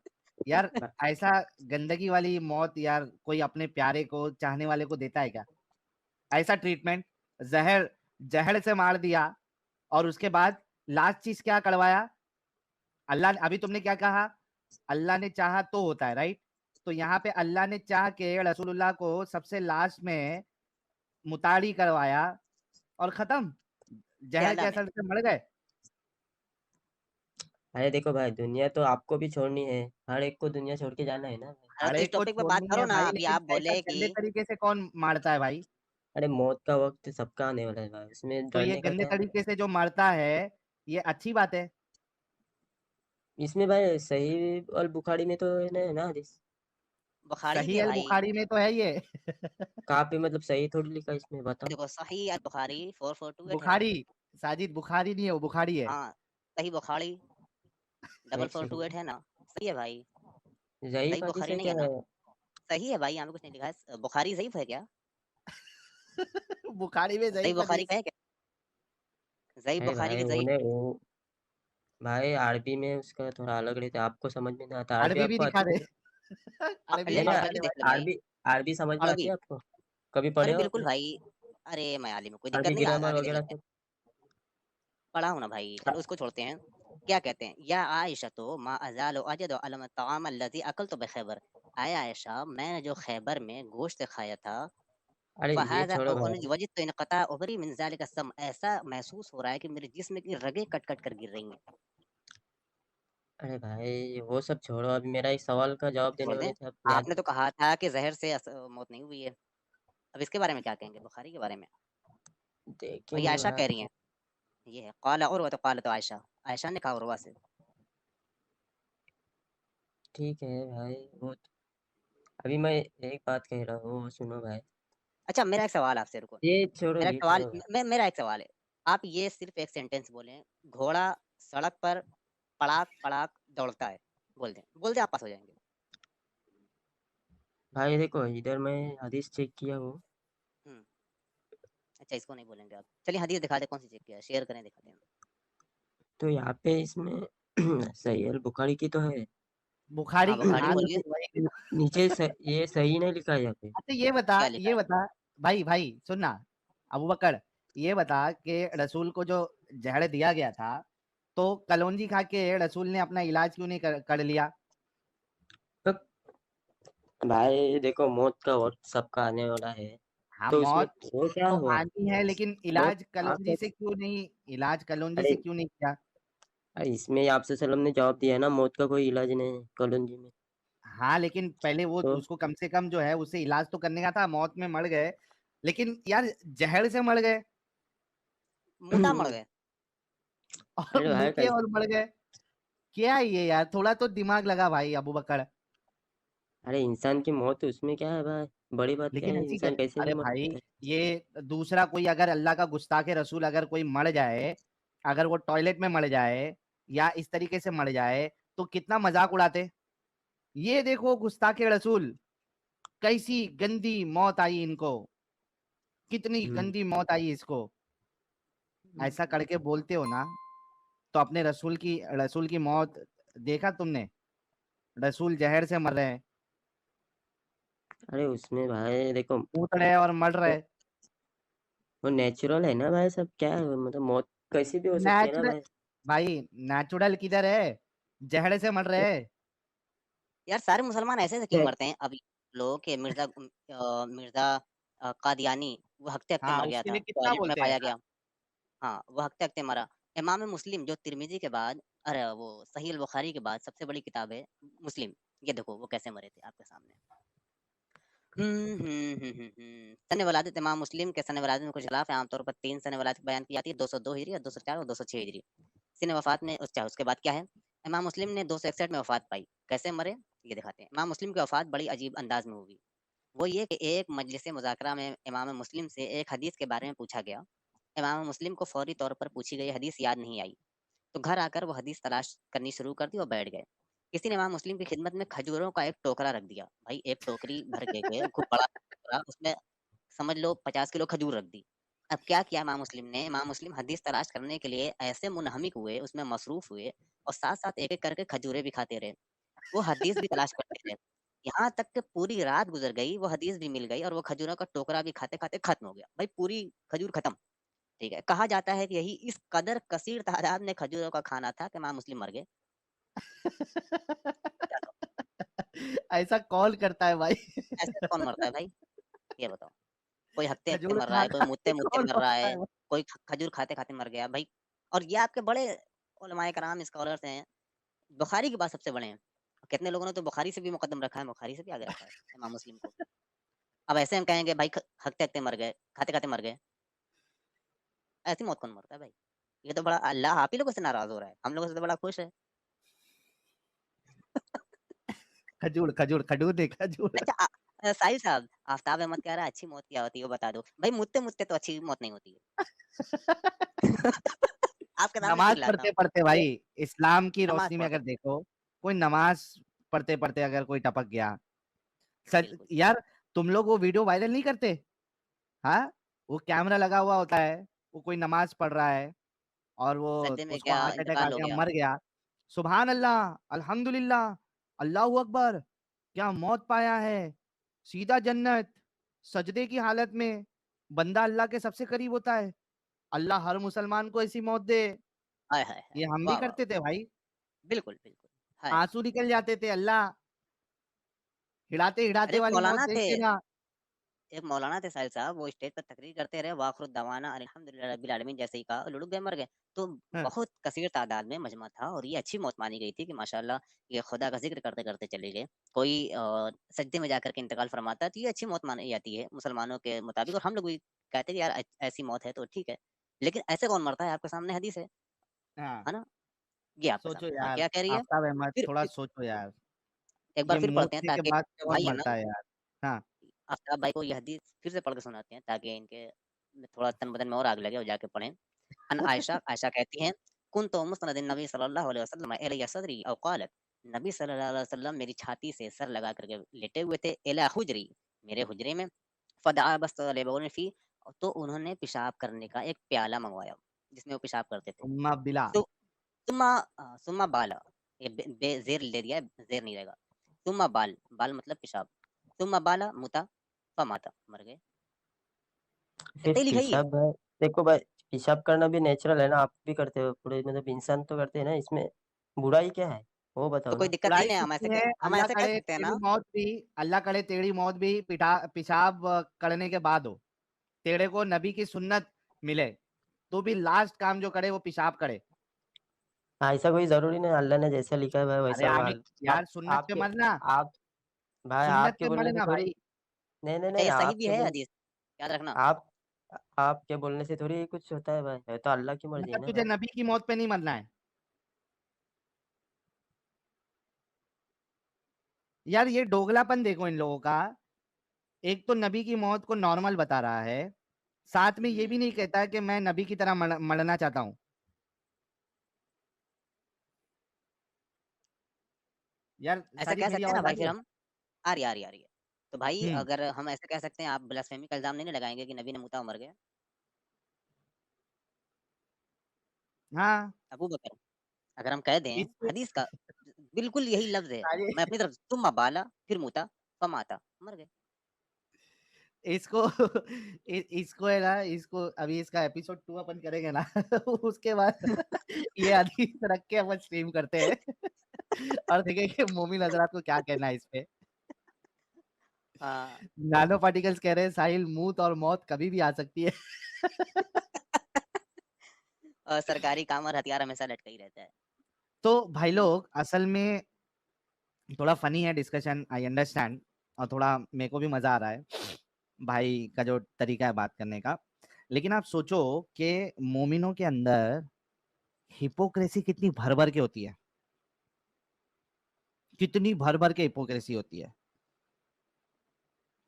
यार ऐसा गंदगी वाली मौत यार कोई अपने प्यारे को चाहने वाले को देता है क्या? ऐसा ट्रीटमेंट, जहर जहर से मार दिया और उसके बाद लास्ट चीज क्या करवाया? अल्लाह ने, अभी तुमने क्या कहा? अल्लाह ने चाहा तो होता है, राइट? तो यहाँ पे अल्लाह ने चाह के रसूलुल्लाह को सबसे लास्ट में मुताड़ी करवाया और खत्म, जहर के प्याला में। असर से मर गए। अरे देखो भाई, दुनिया तो आपको भी छोड़नी है, हर एक को दुनिया छोड़ के जाना है ना भाई। अरे हर तो इस एक को टॉपिक पे बात छोड़नी करो है ना, भाई, अभी लेकिन आप ऐसा बोले कि गंदे तरीके से कौन मारता है भाई? अरे मौत का वक्त सबका आने वाला है भाई, इसमें तो ये डरने का गंदे क्या है? तरीके से जो मरता है, ये अच्छी बात है? इसमें भाई सही अल बुखारी में तो है ना हदीस। बुखारी भी सही है अल भाई। बुखारी में तो है ये। कहाँ पे मतलब सही थोड़ी लिखा है इसमें, बताओ। देखो सही अल बुखारी 4428 है। बुखारी, साजिद बुखारी नहीं है, वो बुखारी है। हाँ, सही बुखारी एक 4428 सेकंड, है ना, सही है भाई। ज़ईफ़ सही हदीस बुखारी है नहीं क्या है है? ना? सही है भाई, यहाँ पे कुछ नहीं लिखा है। बुखारी ज़ईफ़ है क्या? बुखारी में सही ज़ईफ़ बुखारी हदीस। का है क्या? सही अरे बुखारी भाई की ज़ईफ़। वो भाई अरबी में उसका थोड़ा अलग रहता है, आपको समझ में नहीं आता। अरबी अरबी भी आपको दिखा आती दे। है? अरबी ले भी नहीं लो ना, दिखा अरबी दे देख ले भाई। भाई। अरबी अरबी समझ में आती अरबी, है आपको? कभी अरे पढ़े हो बिल्कुल आपने? भाई। अरे मयाली में कोई दिक्कत अरबी नहीं, ग्रामर आगे देख वगैरह लेते हैं। सब? पढ़ा हूँ ना भाई, चलो उसको छोड़ते हैं। क्या कहते हैं? या आयशा तो मा अज़ालु अजदु अलम तआम अल्लज़ी अकलतु बिखैबर। आय आयशा, मैंने जो खैबर में गोश्त खाया था, अरे ये फ़हाज़ा छोड़ो औ भाई। वजिदतु इनक़ता उबरी मिन ज़ालिका सम, ऐसा महसूस हो रहा है कि मेरे जिस्म की रगें कट-कट कर गिर रही हैं। अरे भाई वो सब छोड़ो, अभी मेरा एक सवाल का जवाब देने छोड़ दें? वाले थे आप, याद? आपने तो कहा था कि ज़हर से मौत नहीं हुई है। अब इसके बारे में क्या कहेंगे, बुखारी के बारे में? और ये देखेंगे आयशा कह भाई। रही हैं, ये है क़ाल उर्वा क़ालत आयशा, आयशा ने कहा उर्वा से। ठीक है भाई, वो अभी मैं एक बात कह रहा हूँ, वो सुनो भाई। अच्छा, मेरा एक सवाल आपसे, रुको। ये छोड़ो, मेरा एक ये सवाल छोड़ो भाई। मेरा एक सवाल है। आप ये सिर्फ़ एक सेंटेंस बोलें, घोड़ा सड़क पर पड़ाक-पड़ाक दौड़ता है। बोल दें आप पास हो जाएँगे। भाई देखो, इधर मैं हदीस चेक किया हूँ, हुँ, अच्छा इसको नहीं बोलेंगे आप। चलिए हदीस दिखा दें, कौन-सी चेक किया है? शेयर करें, दिखाते हैं। तो यहाँ पे इसमें सही अल बुखारी की तो है। बुखारी हाँ, की बुखारी हाँ तो बोलिए। फिर वही। नीचे ये सही नहीं लिखा है यहाँ पे। अच्छा क्या लिखा ये है? बता भाई, भाई सुन ना, अबू बकर, ये बता कि रसूल को जो जहर दिया गया था, तो कलौंजी खा के रसूल ने अपना इलाज क्यों नहीं कर लिया? तो भाई देखो, मौत का वक्त सबका आने वाला है, हाँ, तो उसमें मौत वो क्या तो हुआ? आनी है, लेकिन मौत कलौंजी आपका, से क्यों नहीं, इलाज कलौंजी अरे से क्यों नहीं किया? अरे इसमें आपसे सल्लम ने जवाब दिया है ना, मौत का कोई इलाज नहीं है कलंजी में। हाँ, लेकिन पहले वो तो उसको कम से कम जो है उससे इलाज तो करने का था, मौत में मर गए, लेकिन यार जहर से मर गए मुर्दा मर गए। और अरे भाई मुके और मर गए। क्या है ये यार, थोड़ा तो दिमाग लगा भाई अबू बकर। अरे इंसान की मौत, उसमें क्या है भाई? बड़ी बात क्या लेकिन है, ऐसी इंसान कैसे भी अरे मर भाई, सकता है। ये दूसरा कोई अगर अल्लाह का गुस्ताखे रसूल अगर कोई मर जाए, अगर वो टॉयलेट में मर जाए या इस तरीके से मर जाए तो कितना मजाक उड़ाते। ये देखो गुस्ताखे रसूल, कैसी गंदी मौत आई इनको, कितनी गंदी मौत आई इसको। ऐसा करके बोलते हो ना, तो अपने रसूल की मौत देखा तुमने? रसूल जहर से मर रहे हैं, अरे उसमें भाई देखो, कूद रहे और मर वो रहे। वो नेचुरल है ना भाई, सब क्या है, मतलब मौत कैसी भी हो सकती है ना नेचुरल भाई। भाई, नेचुरल किधर है? जहर से मर रहे हैं। यार सारे मुसलमान ऐसे से क्यों क्या- मरते हैं? अभी लोग के मिर्जा कादियानी, वो हकते हकते हाँ, मर गया उसके था, लिए कितना टॉयलेट में बोलते हैं पाया ना। गया। हाँ, वो हकते हकते मरा। इमाम मुस्लिम जो तिरमिजी के बाद, अरे वो सही अल बुखारी के बाद सबसे बड़ी किताब है मुस्लिम, ये देखो वो कैसे मरे थे आपके सामने। सन वलादत इमाम मुस्लिम के सन वलादत में कुछ खिलाफ है। आमतौर पर 3 सन वलादत बयान की जाती है, 202 हिजरी और 204 और 206 हिजरी। सिन वफात में उसके बाद क्या है? इमाम मुस्लिम ने 261 में वफात पाई। कैसे मरे ये दिखाते हैं। इमाम मुस्लिम की वफात बड़ी अजीब अंदाज में हुई। वो ये कि एक मजलिस मुज़ाकरा में इमाम मुस्लिम से एक हदीस के बारे में पूछा गया। इमाम मुस्लिम को फौरी तौर पर पूछी गई हदीस याद नहीं आई, तो घर आकर वो हदीस तलाश करनी शुरू कर दी और बैठ गए। किसी ने इमाम मुस्लिम की खिदमत में खजूरों का एक टोकरा रख दिया। भाई एक टोकरी भर के खूब बड़ा टोकरा, उसमें समझ लो 50 किलो खजूर रख दी। अब क्या किया इमाम मुस्लिम ने? इमाम मुस्लिम हदीस तलाश करने के लिए ऐसे मुनहमिक हुए, उसमें मसरूफ हुए और साथ-साथ एक-एक करके खजूरें भी खाते रहे। वो हदीस भी तलाश करते रहे। यहाँ तक कि पूरी रात गुज़र गई, वो हदीस भी मिल गई और वो खजूरों का टोकरा भी खाते-खाते खत्म हो गया। भाई पूरी खजूर खत्म, ठीक है। कहा जाता है कि यही इस कदर कसीर तादाद में खजूरों का खाना था कि इमाम मुस्लिम मर गए। चलो, ऐसा कौन करता है भाई? ऐसे कौन मरता है भाई? ये बताओ। कोई हँकते-हँकते खजूर मर रहा खा है, कोई खा के मुतते-मुतते कौन मर रहा होता है, है? कोई खजूर खाते-खाते मर गया भाई। और ये आपके बड़े उलमाए कराम स्कॉलर्स हैं, बुखारी के बाद सबसे बड़े हैं। कितने लोगों ने तो बुखारी से भी मुकद्दम रखा है, बुखारी से भी आगे रखा है इमाम मुस्लिम को। अब ऐसे हम कहेंगे भाई हँकते-हँकते मर गए, खाते-खाते मर गए, ऐसी मौत कौन मरता है भाई? ये तो बड़ा अल्लाह आप ही लोगों से नाराज़ हो रहा है, हम लोगों से तो बड़ा खुश है। खजूर खजूर खजूर नहीं, खजूर। अच्छा साहिल साहब, आफ्ताब अहमद कह रहा है अच्छी मौत क्या होती है वो बता दो। भाई मुतते-मुतते तो अच्छी मौत नहीं होती है। आपके सामने नमाज दिखलाता पढ़ते हूँ। पढ़ते ये भाई, इस्लाम की नमाज़ रोशनी में पढ़ते अगर देखो, कोई नमाज पढ़ते पढ़ते अगर कोई टपक गया, सच बिल्कुल। यार, तुम लोग वो वीडियो वायरल नहीं करते? हाँ, वो कैमरा लगा हुआ होता है, वो कोई नमाज पढ़ रहा है और वो सजदे में उसको क्या हार्ट अटैक आ इंतकाल हो गया, गया। मर गया। सुभान अल्लाह, अल्हम्दुलिल्लाह, अल्लाहू अकबर, क्या मौत पाया है, सीधा जन्नत, सजदे की हालत में। बंदा अल्लाह के सबसे करीब होता है। अल्लाह हर मुसलमान को ऐसी मौत दे। हाय, हाय, हाय! ये हम भी वाह, वाह! करते थे भाई, बिल्कुल, बिल्कुल। हाय! आंसू निकल जाते थे। अल्लाह, हिड़ाते अरे हिड़ाते वाली मौत देख लेना। एक मौलाना थे साहिल साहब, वो स्टेज पर तकरीर करते रहे, वाखिर दवाना अल्हम्दुलिल्लाह रब्बिल आलमीन जैसे ही कहा, लुढ़क गए, मर गए। तो हाँ, बहुत कसीर तादाद में मजमा था और ये अच्छी मौत मानी गई थी कि माशाअल्लाह ये खुदा का ज़िक्र करते-करते चले गए। कोई सजदे में जाकर के इंतकाल फरमाता है, तो ये अच्छी मौत मानी जाती है मुसलमानों के मुताबिक और हम लोग भी कहते हैं कि यार ऐसी मौत है तो ठीक है। लेकिन ऐसे कौन मरता है? आपके सामने हदीस हाँ। है ना? ये आपके सोचो सामने हाँ, यार, क्या कह रही है? आफ्ताब अहमद, फिर थोड़ा फिर सोचो यार। एक बार ये फिर पढ़ते हैं मूर्छे के ताकि बाद कौन भाई है ना, मरता है यार? हाँ, आफ्ताब भाई को ये हदीस फिर से पढ़ के सुनाते हैं ताकि इनके में थोड़ा तन बदन में और आग लगे और जाके पढ़ें। अन आयशा आयशा कहती हैं, कुन्तु मुस्नदिन नबी सल्लल्लाहु अलैहि वसल्लम इलैया सदरी औ क़ालत, नबी सल्लल्लाहु अलैहि वसल्लम मेरी छाती से सर लगा करके लेटे हुए थे, इला हुजरी, मेरे हुजरे में, फदआ बस्तलबौन फी, तो उन्होंने पेशाब करने का एक प्याला मंगवाया, जिसमें वो पेशाब करते थे। उम्मा बिला। सु सुम्मा सुम्मा बाला, ये बे ज़ेर ले दिया है, ज़ेर नहीं रहेगा। सुम्मा बाल, बाल मतलब पेशाब। सुम्मा बाला मुता फमाता, मर गए। फिर इत्ते लिखा ही है। पेशाब भाई, देखो भाई, पेशाब करना भी नेचुरल है ना, आप भी करते हो पूरे, मतलब इंसान तो करते हैं ना, इसमें बुराई क्या है, वो तो बताओ कोई ना। दिक्कत नहीं बुराई है, कुछ नहीं है। हम अल्लाह ऐसे कह करे सकते हैं तेरी ना। मौत भी, अल्लाह करे तेरी मौत भी पेशाब करने के बाद हो, तेरे को नबी की सुन्नत मिले, तो भी लास्ट काम जो करे वो पेशाब करे। हाँ, ऐसा कोई जरूरी नहीं, अल्लाह ने जैसा लिखा है भाई अरे वैसा आमीन माल। यार, अब सुन्नत पे आपके मरना, आप भाई सुन्नत आपके पे बोलने से मरना थोड़ी, भाई। नहीं नहीं अच्छा नहीं, ये सही भी आपके है बोल, हदीस, याद रखना। आप आपके बोलने से थोड़ी कुछ होता है भाई, है तो अल्लाह की मर्जी है मतलब ना तुझे भाई। नबी की मौत पे नहीं मरना है। यार ये दोगलापन देखो इन लोगों का। एक तो नबी की मौत को नॉर्मल बता रहा है, साथ में ये भी नहीं कहता है कि मैं नबी की तरह मरना चाहता हूँ। यार ऐसा सारी कह मेरी सकते हैं ना आवाज आ भाई रही फिर है? हम, आ रही है, आ रही है, आ रही है। तो भाई हम्म। अगर हम ऐसा कह सकते हैं, आप ब्लास्फेमी का इल्जाम नहीं लगाएंगे कि नबी ने मुता मर गया? हाँ। अबू बकर, अगर हम कह दें इसको हदीस का बिल्कुल यही लफ्ज है, सारी मैं अपनी तरफ तुम बाला फिर मुता फमाता, मर गए। इसको इसको है ना, इसको अभी इसका एपिसोड 2 अपन करेंगे ना उसके बाद ये हदीस रख के अपन स्ट्रीम करते हैं और देखेंगे मोमिन हजरात को क्या कहना है इस पे। हाँ। नानो पार्टिकल्स कह रहे हैं साहिल, मूत और मौत कभी भी आ सकती है। सरकारी काम और हथियार हमेशा लटका ही रहता है। तो भाई लोग असल में थोड़ा फनी है डिस्कशन, आई अंडरस्टैंड, और थोड़ा मेरे को भी मजा आ रहा है भाई का जो तरीका है बात करने का। लेकिन आप सोचो कि मोमिनों के अंदर हिपोक्रेसी कितनी भर भर के होती है, कितनी भर भर के हिपोक्रेसी होती है।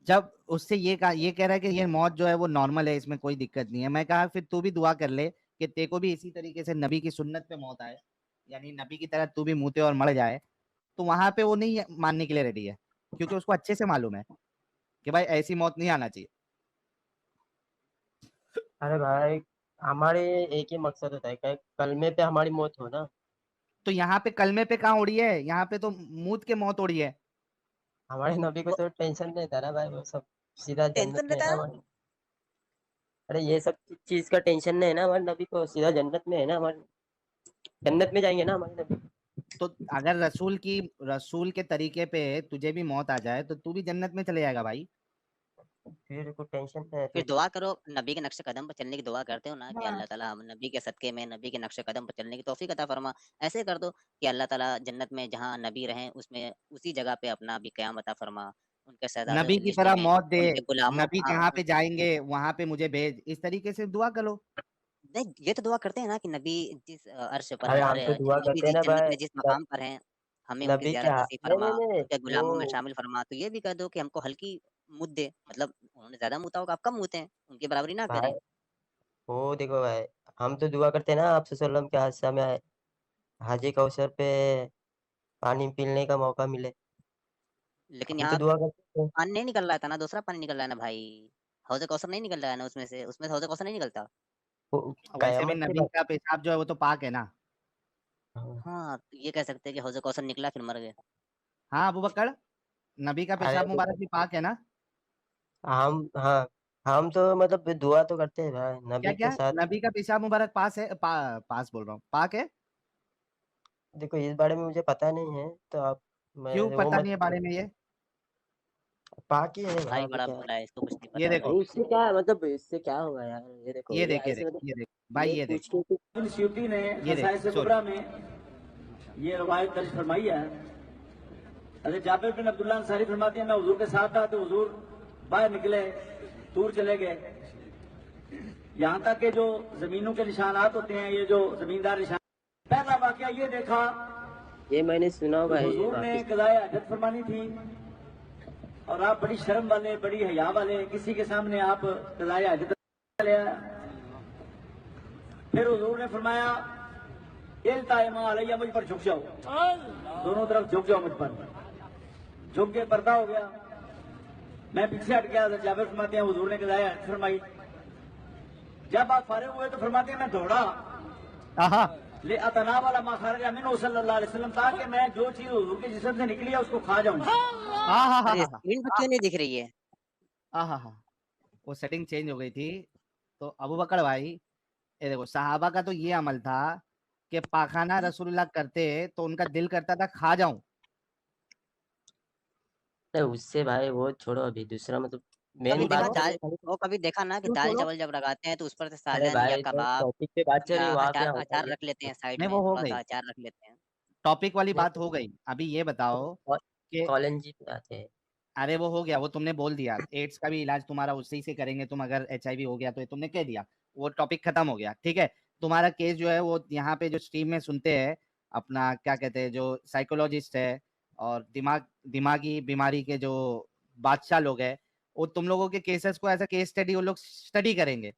जब उससे ये कह रहा है कि ये मौत जो है वो नॉर्मल है, इसमें कोई दिक्कत नहीं है, मैं कहा फिर तू भी दुआ कर ले कि तेरे को भी इसी तरीके से नबी की सुन्नत पे मौत आए, यानी नबी की तरह तू भी मुते और मर जाए। तो वहां पे वो नहीं मानने के लिए रेडी है, क्योंकि उसको अच्छे से मालूम है कि भाई ऐसी मौत नहीं आना चाहिए। अरे भाई, हमारे एक ही मकसद होता है कि कलमे पे हमारी मौत हो ना। तो यहाँ पे कलमे पे कहाँ उड़ी है, यहाँ पे तो मूत के मौत उड़ी है। हमारे नबी को तो टेंशन नहीं था ना भाई, वो सब सीधा जन्नत टेंशन में है रहता ना है। हमारे। अरे ये सब चीज का टेंशन नहीं है ना हमारे नबी को, सीधा जन्नत में है ना हमारे, जन्नत में जाएंगे ना हमारे नबी। तो अगर रसूल के तरीके पे तुझे भी मौत आ जाए तो तू भी जन्नत में चले जाएगा भाई। फिर कोई टेंशन नहीं है फिर फिर तो। दुआ करो, नबी के नक्शे कदम पर चलने की दुआ करते हो ना कि अल्लाह ताला हम नबी के सदके में नबी के नक्शे कदम पर चलने की तौफीक अता फरमा। ऐसे कर दो कि अल्लाह ताला जन्नत में जहाँ नबी रहें उसमें उसी जगह पे अपना भी क़याम अता फरमा, उनके शहजादों नबी की की लिस्ट तरह में, मौत दे, उनके गुलामों नबी हाँ, जहाँ पे जाएंगे वहां पे मुझे भेज, इस तरीके से दुआ करो। नहीं ये तो दुआ करते हैं ना कि नबी जिस अर्श पर अरे हैं और हम तो दुआ नबी करते हैं जिस ना जन्नत भाई। में जिस मकाम पर हैं, हमें उनकी नबी ज़ियारत क्या, नसीब नहीं फरमा, नहीं नहीं, उनके वो गुलामों में शामिल फरमा। तो ये भी कह दो कि हमको हल्की मुद्द दे, मतलब उन्होंने ज़्यादा मुता होगा, आप कम मुते हैं, उनकी बराबरी ना भाई, करें। वो देखो भाई, हम तो दुआ करते हैं ना आप सल्लम के हादसा में हाजी कौसर पे पानी पीने का मौका मिले। लेकिन हम तो यहाँ दुआ करते हैं। पानी नहीं निकल रहा था ना, दूसरा पानी निकल रहा है ना भाई। हौज़ कौसर नहीं निकल रहा है ना उसमें से, उसमें से हौज़ कौसर नहीं निकलता। वैसे भी कयामत की नबी बात। का पेशाब जो है वो तो पाक है ना। हाँ। हाँ, तो ये कह सकते हैं कि हौज़ कौसर निकला फिर मर गए। हाँ अबू बकर, नबी का अरे पेशाब मुबारक भी पाक है ना। हम, हाँ, हम तो मतलब दुआ तो करते हैं भाई क्या नबी क्या, के साथ। नबी का पेशाब मुबारक पास है, पास बोल रहा हूँ, पाक है। देखो इस बारे में मुझे पता नहीं है तो आप, क्यों मैं वो पता मत, नहीं है बारे में ये? पाक ही है भाई भाई, अभी बड़ा क्या है। भोला है, इसको कुछ नहीं ये पता है। देखो, अरे इससे क्या मतलब, इससे क्या होगा यार, ये देखो ये ये देख, ये ऐसे देख, मतलब, ये देख भाई, ये ये देख, पूछ के कुछ। इब्न स्यूती ने ये देख, खसाइस सुन। कुबरा में ये रवायत दर्ज फरमाई है। हज़रत जाबिर बिन अब्दुल्लाह अंसारी फरमाते हैं मैं हुजूर के साथ था तो हुजूर बाहर निकले, दूर चले गए, यहाँ तक कि जो जमीनों के निशानात होते हैं, ये जो जमींदार निशान, पहला वाकया ये देखा ये मैंने सुना तो भाई हुजूर ने वापिस। कज़ाए हाजत फरमानी थी और आप बड़ी शर्म वाले, बड़ी हया वाले, किसी के सामने आप कज़ाए हाजत ले आए। फिर हुजूर ने फरमाया इल्ताइमा अलैया, मुझ पर झुक जाओ, दोनों तरफ झुक जाओ मुझ पर। झुक के पर्दा हो गया, मैं पीछे हट गया। जाबिर फरमाते हैं हुजूर ने कज़ाए हाजत फरमाई। जब आप फारिग हुए तो फरमाते हैं मैं दौड़ा आहा, ले अतना वाला माखरजा मिन सल्लल्लाहु अलैहि वसल्लम, ताकि मैं जो चीज हुजूर के जिस्म से निकली है उसको खा जाऊं। आहा, अरे स्क्रीन पर क्यों नहीं दिख रही है? आहा, वो सेटिंग चेंज हो गई थी। तो अबू बकर भाई, ये देखो सहाबा का तो ये अमल था कि पाखाना रसूलुल्लाह करते तो उनका दिल करता था खा जाऊं। नहीं उससे भाई वो छोड़ो, अभी दूसरा मतलब कभी मेन देखा बात छोड़ो, तो दाल, मैं खाली। वो कभी देखा ना कि क्यों दाल छोड़ो। चावल जब लगाते हैं तो उस पर से अरे सालन या भाई जो कबाब टॉपिक पे बात चल रही या है वहां अचार, क्या होता है अचार ये। रख लेते हैं साइड नहीं में, वो हो थोड़ा गई, सा अचार रख लेते हैं। टॉपिक वाली नहीं बात हो गई। अभी ये बताओ कि कॉलन जी पे आते हैं। अरे वो हो गया, वो तुमने बोल दिया, एड्स का भी इलाज तुम्हारा उसी से करेंगे तुम, अगर HIV हो गया तो ये तुमने कह दिया, वो टॉपिक खत्म हो गया, ठीक है। तुम्हारा केस जो है वो यहाँ पे जो स्ट्रीम में सुनते हैं, अपना क्या कहते हैं जो साइकोलॉजिस्ट है और दिमागी बीमारी के जो बादशाह लोग हैं, वो तुम लोगों के केसेस को एज अ केस स्टडी वो लोग स्टडी करेंगे,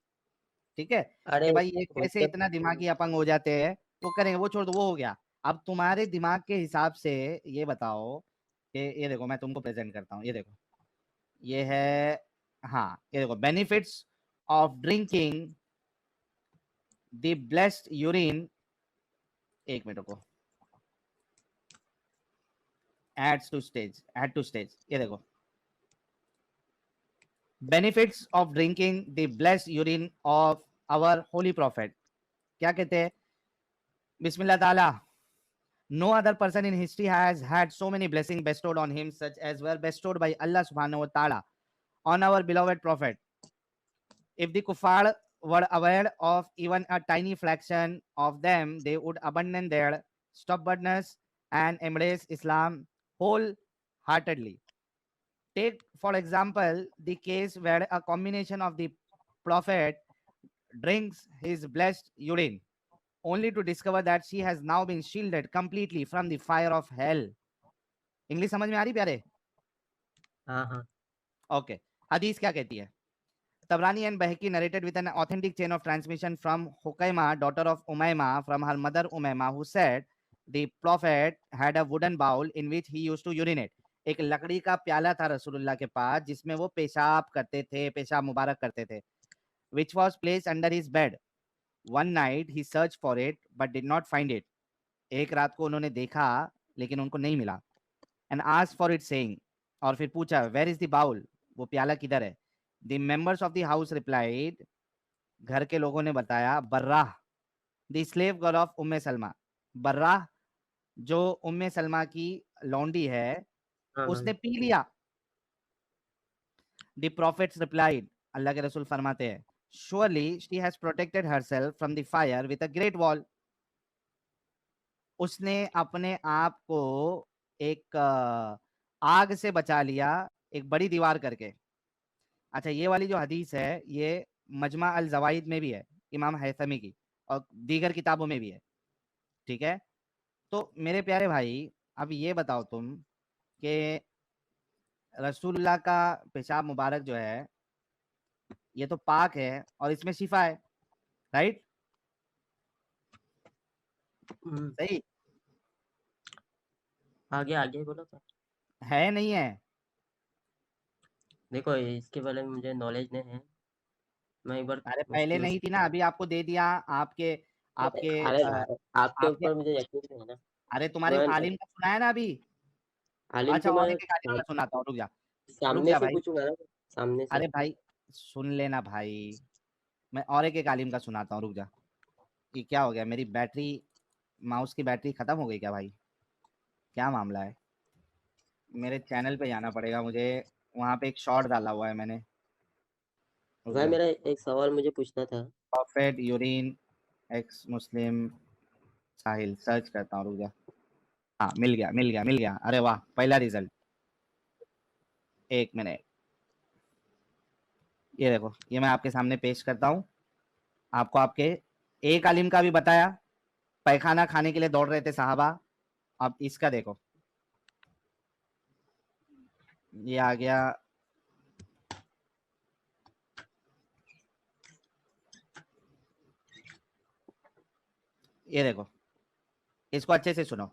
ठीक है, अरे कि भाई ये कैसे उनके, इतना दिमागी अपंग हो जाते हैं, वो करेंगे, वो छोड़ दो, वो हो गया। अब तुम्हारे दिमाग के हिसाब से ये बताओ कि ये देखो मैं तुमको प्रेजेंट करता हूँ, ये देखो ये है, हाँ ये देखो benefits of drinking the blessed urine, एक मिनट को, एड टू स्टेज, ये देखो benefits of drinking the blessed urine of our holy prophet. क्या कहते हैं? बिस्मिल्लाह ताला, no other person in history has had so many blessings bestowed on him such as were bestowed by Allah subhanahu wa ta'ala on our beloved prophet. If the kuffar were aware of even a tiny fraction of them, they would abandon their stubbornness and embrace Islam wholeheartedly. Take, for example, the case where a combination of the prophet drinks his blessed urine, only to discover that she has now been shielded completely from the fire of hell. English समझ में आ रही प्यारे? हाँ हाँ okay, हदीस क्या कहती है? Tabrani and Bahaki narrated with an authentic chain of transmission from Hukaima, daughter of Umayma, from her mother Umayma, who said the prophet had a wooden bowl in which he used to urinate. एक लकड़ी का प्याला था रसूलुल्लाह के पास जिसमें वो पेशाब करते थे, पेशाब मुबारक करते थे, which was placed under his bed. One night he searched for it but did not find it. एक रात को उन्होंने देखा लेकिन उनको नहीं मिला. And asked for it saying, और फिर पूछा where is the bowl, वो प्याला किधर है? The members of the house replied, घर के लोगों ने बताया, बर्राह, the slave girl of उम्मे सलमा, बर्राह जो उम्मे सलमा की लौंडी है, हाँ उसने पी लिया. The prophets replied, अल्लाह के रसूल फरमाते हैं, surely she has protected herself from the fire with a great wall. उसने अपने आप को एक आग से बचा लिया एक बड़ी दीवार करके. अच्छा, ये वाली जो हदीस है ये मजमा अल जवाइद में भी है, इमाम हैथमी की, और दीगर किताबों में भी है. ठीक है, तो मेरे प्यारे भाई अब ये बताओ तुम कि रसूलुल्लाह का पेशाब मुबारक जो है ये तो पाक है और इसमें शिफा है, राइट? सही आगे आगे बोलो तो। है नहीं है? देखो इसके बारे में मुझे नॉलेज नहीं है, मैं एक बार अरे पहले नहीं थी ना, अभी आपको दे दिया. आपके अरे आपके आपके ऊपर मुझे यकीन नहीं है ना. अरे तुम्हारे मैं- आलिम का सुना है ना अभी. आलिम अच्छा, को और मैं एक आलिम का सुनाता हूँ, रुक जा सामने से भाई. पूछूंगा ना, सामने से. अरे भाई सुन लेना भाई, मैं और एक आलिम का सुनाता हूँ, रुक जा. कि क्या हो गया, मेरी बैटरी, माउस की बैटरी खत्म हो गई क्या भाई? क्या मामला है? मेरे चैनल पे जाना पड़ेगा मुझे, वहां पे एक शॉर्ट डाला हुआ है मैंने. रुक भाई जा. मेरा एक सवाल मुझे पूछना था. प्रॉफिट यूरिन एक्स मुस्लिम साहिल, सर्च करता हूँ, रुक जा. हाँ, मिल गया. अरे वाह, पहला रिजल्ट. एक मिनट, ये देखो, ये मैं आपके सामने पेश करता हूँ. आपको आपके एक आलिम का भी बताया, पैखाना खाने के लिए दौड़ रहे थे साहबा. अब इसका देखो, ये आ गया. ये देखो, इसको अच्छे से सुनो.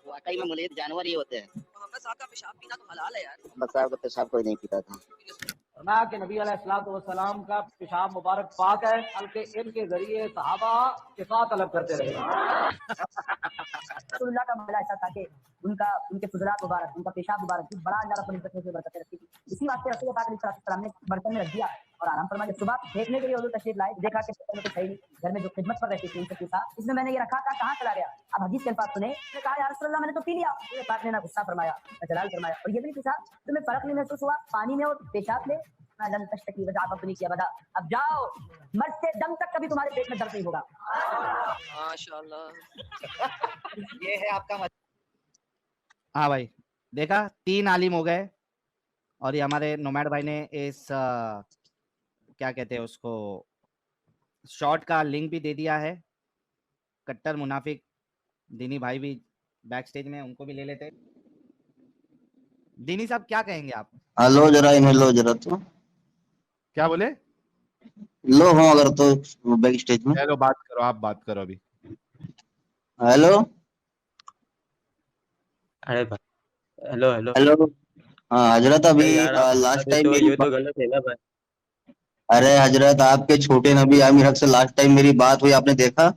वाकई में मुलीद जानवर ही होते हैं. मोहम्मद साहब का पेशाब पीना तो हलाल है यार. मोहम्मद साहब का पेशाब कोई नहीं पीता था. फरमाया कि नबी अलैहिस्सलाम का पेशाब मुबारक पाक है, बल्कि इनके जरिए सहाबा शिफा तलब करते रहे. रसूलुल्लाह का मामला ऐसा था कि उनके फुजलात मुबारक, उनका पेशाब मुबारक बड़ा अल्लाह रब्बुल इज्जत से बरकतें रखती थी. इसी वास्ते रसूल पाक अलैहि सलाम ने बर्तन में रख दिया और आराम फरमाया. सुबह देखने के लिए हुजूर तशरीफ लाए, देखा कि बर्तन में कुछ है ही नहीं. घर में जो खिदमत पर रहती थी उनसे पूछा, इसमें मैंने ये रखा था, कहाँ चला गया? अब हदीस के अल्फाज सुने, उसने कहा या रसूलल्लाह मैंने तो पी लिया. रसूल पाक ने ना गुस्सा फरमाया ना जलाल फरमाया, और ये भी नहीं पूछा तुम्हें फर्क नहीं महसूस हुआ पानी में और पेशाब में? लन तश्तकी वजाअत नहीं किया बदा. अब जाओ, मरते दम तक कभी तुम्हारे पेट में दर्द नहीं होगा. माशाअल्लाह. ये है आपका हाँ भाई, देखा, 3 आलिम हो गए. और ये हमारे नोमैड भाई ने इस क्या कहते हैं उसको, शॉर्ट का लिंक भी दे दिया है. कट्टर मुनाफिक दीनी भाई भी बैक स्टेज में, उनको भी ले लेते. दीनी साहब क्या कहेंगे आप? लो जरा, इन्हें लो जरा. तो क्या बोले? लो हो अगर तो बैक स्टेज में. चलो बात करो, आप बात करो अभी. हेलो, अरे भाई, हेलो हेलो। हेलो। हाँ हजरत, अरे अभी यार, आप बता लास्ट टाइम देते हो, मेरी ये तो गलत है ना भाई। अरे हजरत, आपके छोटे नबी आमिर हक से लास्ट टाइम मेरी बात हुई, आपने देखा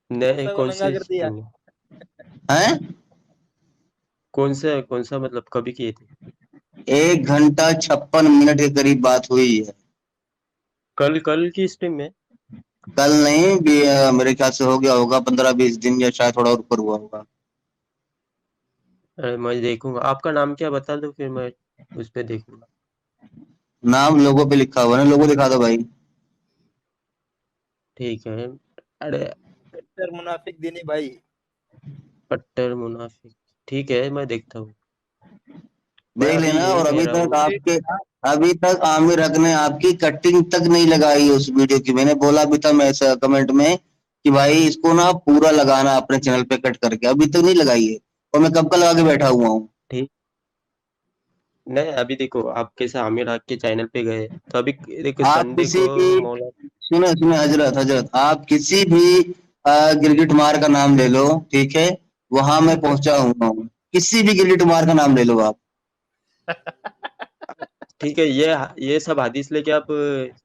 नहीं, कौन सी स्ट्रीम में? है? कौन सा मतलब कभी किए थे? 1 घंटा 56 मिनट के करीब बात हुई है। कल की स्ट्रीम में? कल नहीं भी, मेरे ख्याल से हो गया होगा 15-20 दिन, या शायद थोड़ा ऊपर हुआ होगा। अरे मैं देखूंगा। आपका नाम क्या बता दो, फिर मैं उस पे देखूंगा। नाम लोगों पे लिखा हुआ है ना, लोगो दिखा दो भाई। ठीक है। अरे कट्टर मुनाफिक दिनी भाई। कट्टर मुनाफिक, ठीक है, मैं देखता हूँ। मैं देख अभी लेना। यही और कह रहा हूँ। अभी तक आमिर हक ने आपकी कटिंग तक नहीं लगाई है उस वीडियो की। मैंने बोला भी था मैं ऐसा कमेंट में कि भाई इसको ना पूरा लगाना अपने चैनल पे कट करके, अभी तक नहीं लगाई है। और मैं कब का लगा के बैठा हुआ हूँ। ठीक। नहीं, अभी देखो, आप कैसे आमिर हक के चैनल पे गए, तो अभी देखो आप संडे किसी को भी मौला। सुने सुने हजरत हजरत, आप किसी भी गिरगिट मार का नाम ले लो, ठीक है, वहां मैं पहुंचा हुआ हूँ। किसी भी गिरगिट मार का नाम ले लो आप। ठीक है, ये सब हदीस लेके आप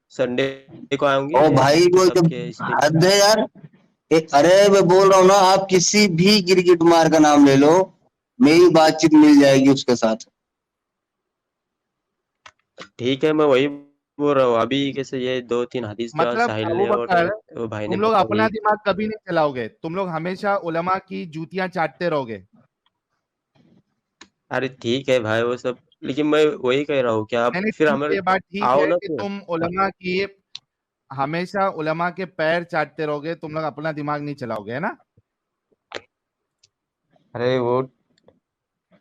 संडे को आएंगे ओ भाई वो जब सबके स्ट्रीम पे? हद है यार। अरे मैं बोल रहा हूँ ना, आप किसी भी गिरगिट मार का नाम ले लो, मेरी बातचीत मिल जाएगी उसके साथ। ठीक है, मैं वही बोल रहा हूँ। अभी कैसे ये 2-3 हदीस जो मतलब साहिल अबू ने और बकर, वो भाई ने तुम लोग अपना बताई। दिमाग कभी नहीं चलाओगे, तुम लोग हमेशा उलमा की जूतियां चाटते रहोगे। अरे ठीक है भाई, वो सब, लेकिन मैं वही कह रहा हूँ कि आप नहीं फिर ठीक है, हमारे ये बात ठीक आओ है ना कि फिर। तुम उलमा की हमेशा उलमा के पैर चाटते रहोगे, तुम लोग अपना दिमाग नहीं चलाओगे, है ना? अरे वो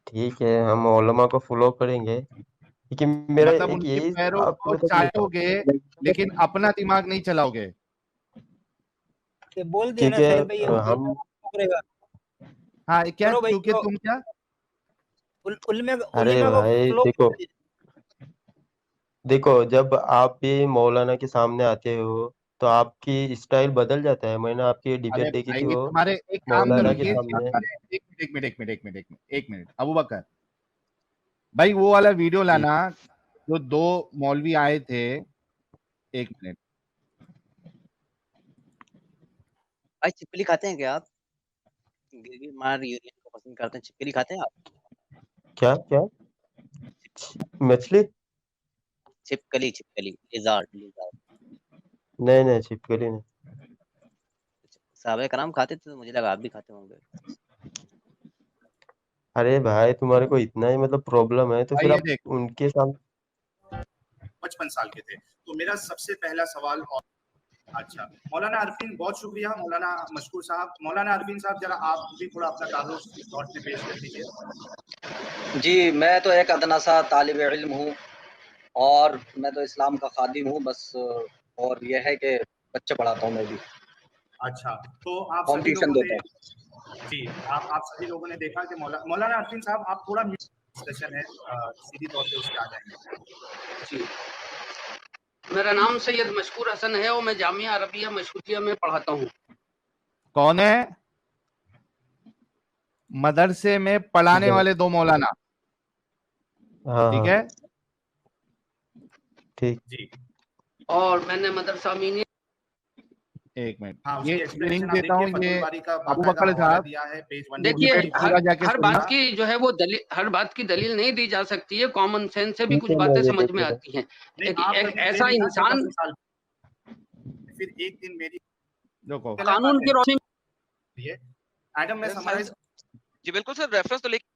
ठीक है, हम उलमा को फॉलो करेंगे, लेकिन मेरा मतलब एक उनके यही पैरों को आपको बताइए। चाटोगे, लेकिन अपना दिमाग नहीं चलाओगे। ये बोल दिया ठीक ना है, साहिल भाई, ये हम करेगा। हाँ क्या, करो भाई क्योंकि करो। तुम क्या, अरे उलमा को भाई फ्लो। देखो, जब आप भी मौलाना के सामने आते हो तो आपकी स्टाइल बदल जाता है। मैंने आपकी अरे डिबेट देखी थी, भाई वो तुम्हारे, एक काम करो, मौलाना के ये सामने। एक मिनट अबू बकर भाई, वो वाला वीडियो जी लाना जो दो मौलवी आए थे। एक मिनट। भाई छिपकली खाते हैं क्या आप? गिरगिट मार यूरियन को पसंद करते हैं, छिपकली खाते हैं आप? क्या क्या? मछली? छिपकली छिपकली, लिजार्ड लिजार्ड। नहीं नहीं, छिपकली नहीं। साहबे कराम खाते थे, तो मुझे लगा आप भी खाते होंगे। अरे भाई, तुम्हारे को इतना ही मतलब प्रॉब्लम है, तो भाई फिर ये आप देख, उनके सामने। 55 साल के थे। तो मेरा सबसे पहला सवाल, और अच्छा मौलाना अरफीन, बहुत शुक्रिया मौलाना मशकूर साहब। मौलाना अरफीन साहब, जरा आप भी थोड़ा अपना तारुफ इस दौर में पेश कर दीजिए। जी, मैं तो एक अदना सा तालिब इल्म हूँ, और मैं तो इस्लाम का खादिम हूँ बस। और यह है कि बच्चे पढ़ाता हूँ मैं भी, अच्छा, तो आप होम सभी ट्यूशन लोगों देता ने, हूँ। जी आप सभी लोगों ने देखा कि मौलाना अरफीन साहब, आप थोड़ा डिस्कशन है, सीधी तौर पे उस पर आ जाएंगे। जी, मेरा नाम सैयद मशकूर हसन है और मैं जामिया अरबिया मशकूरिया में पढ़ाता हूँ। कौन है? मदरसे में पढ़ाने वाले दो मौलाना, हाँ ठीक हाँ, है? ठीक। जी, और मैंने मदरसा अमीनी। एक मिनट, हाँ ये उसकी एक्सप्लेनेशन लिंक आप देता देखिए, हूँ, फतहुल ये बारी का अबू बाकायदा बकर हवाला साहब, दिया है, पेज देखिए, 198 190। पूरा जाके हर बात सुनना। की जो है वो दलील, हर बात की दलील नहीं दी जा सकती है। कॉमन सेंस से भी ठीक कुछ है, मैं बातें ये समझ देख में लेता हूँ। आती हैं। नहीं, एक, आप एक कभी ऐसा थे नहीं ना इंसान 1400 साल, फिर एक दिन मेरी गलत कानून बात की रोशनी है ये। एडम मैं समराइज, जी बिल्कुल सर, रेफरेंस तो लेके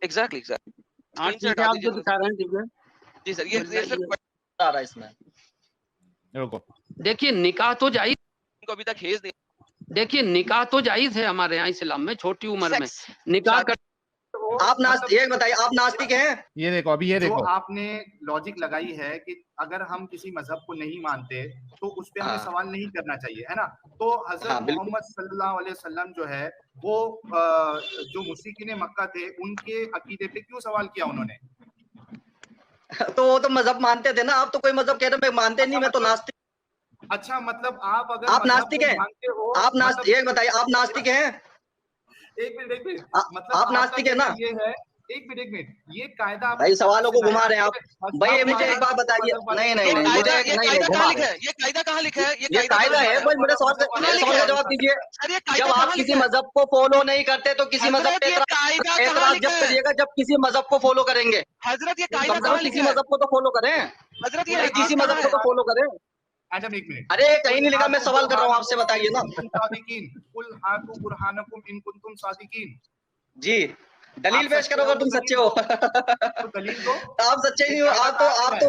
एग्जैक्टली हाँ स्क्रीन से ठीक है, हटा आप दीजिए जो थोड़ा दिखा सा। रहे हैं ठीक है। जी सर, ये सर आ रहा है इसमें। रुको, देखिए निकाह तो जायज, को अभी तक हेज नहीं। देखिए निकाह तो जायज है हमारे यहाँ इस्लाम में, छोटी उम्र में सेक्स निकाह कर। आप नास्तिक, ये बताइए आप नास्तिक हैं? ये देखो, अभी ये जो देखो, आपने लॉजिक लगाई है कि अगर हम किसी मजहब को नहीं मानते तो उस पे हमें हाँ सवाल नहीं करना चाहिए, है ना? तो हजरत हाँ बिल्कुल। मोहम्मद सल्लल्लाहु अलैहि वसल्लम जो है वो जो मुशरिकीन मक्का थे उनके अकीदे पे क्यों सवाल किया उन्होंने? तो वो तो मजहब मानते थे ना, आप तो कोई मजहब कह रहे हैं मानते नहीं, मैं तो नास्तिक। अच्छा, मतलब आप अगर आप मजहब नास्तिक को हैं? मानते हो, आप नास्तिक, मतलब ये बताइए आप नास्तिक हैं? एक मिनट मतलब आप नास्तिक है ना? ये है, एक मिनट ये कायदा आप भाई सवालों को घुमा रहे हैं आप। भाई मुझे एक बात बताइए, नहीं नहीं नहीं मुझे ये नहीं कायदा घुमा कहाँ रहे लिखा है? ये कायदा कहाँ लिखा है? ये कायदा है भाई। मेरे सवाल का जवाब दीजिए। अरे जब आप किसी मजहब को फॉलो नहीं करते तो किसी मजहब पे कायदा कहाँ एतराज लिखा जब है? करिएगा जब किसी मजहब को फॉलो करेंगे। हजरत ये कम कायदा से कम कहाँ किसी लिखा है? मजहब को तो फॉलो करें। हजरत ये भाई हदीस किसी कहाँ मजहब को है? तो फॉलो करें। एडम एक मिनट। अरे कहीं नहीं लिखा, मैं सवाल कर रहा हूँ आपसे, बताइए ना। कुल हातु बुरहानकुम इन कुंतुम सादिकीन। जी दलील पेश करो अगर तुम सच्चे हो। तो दलील दो। आप सच्चे नहीं हो। आप तो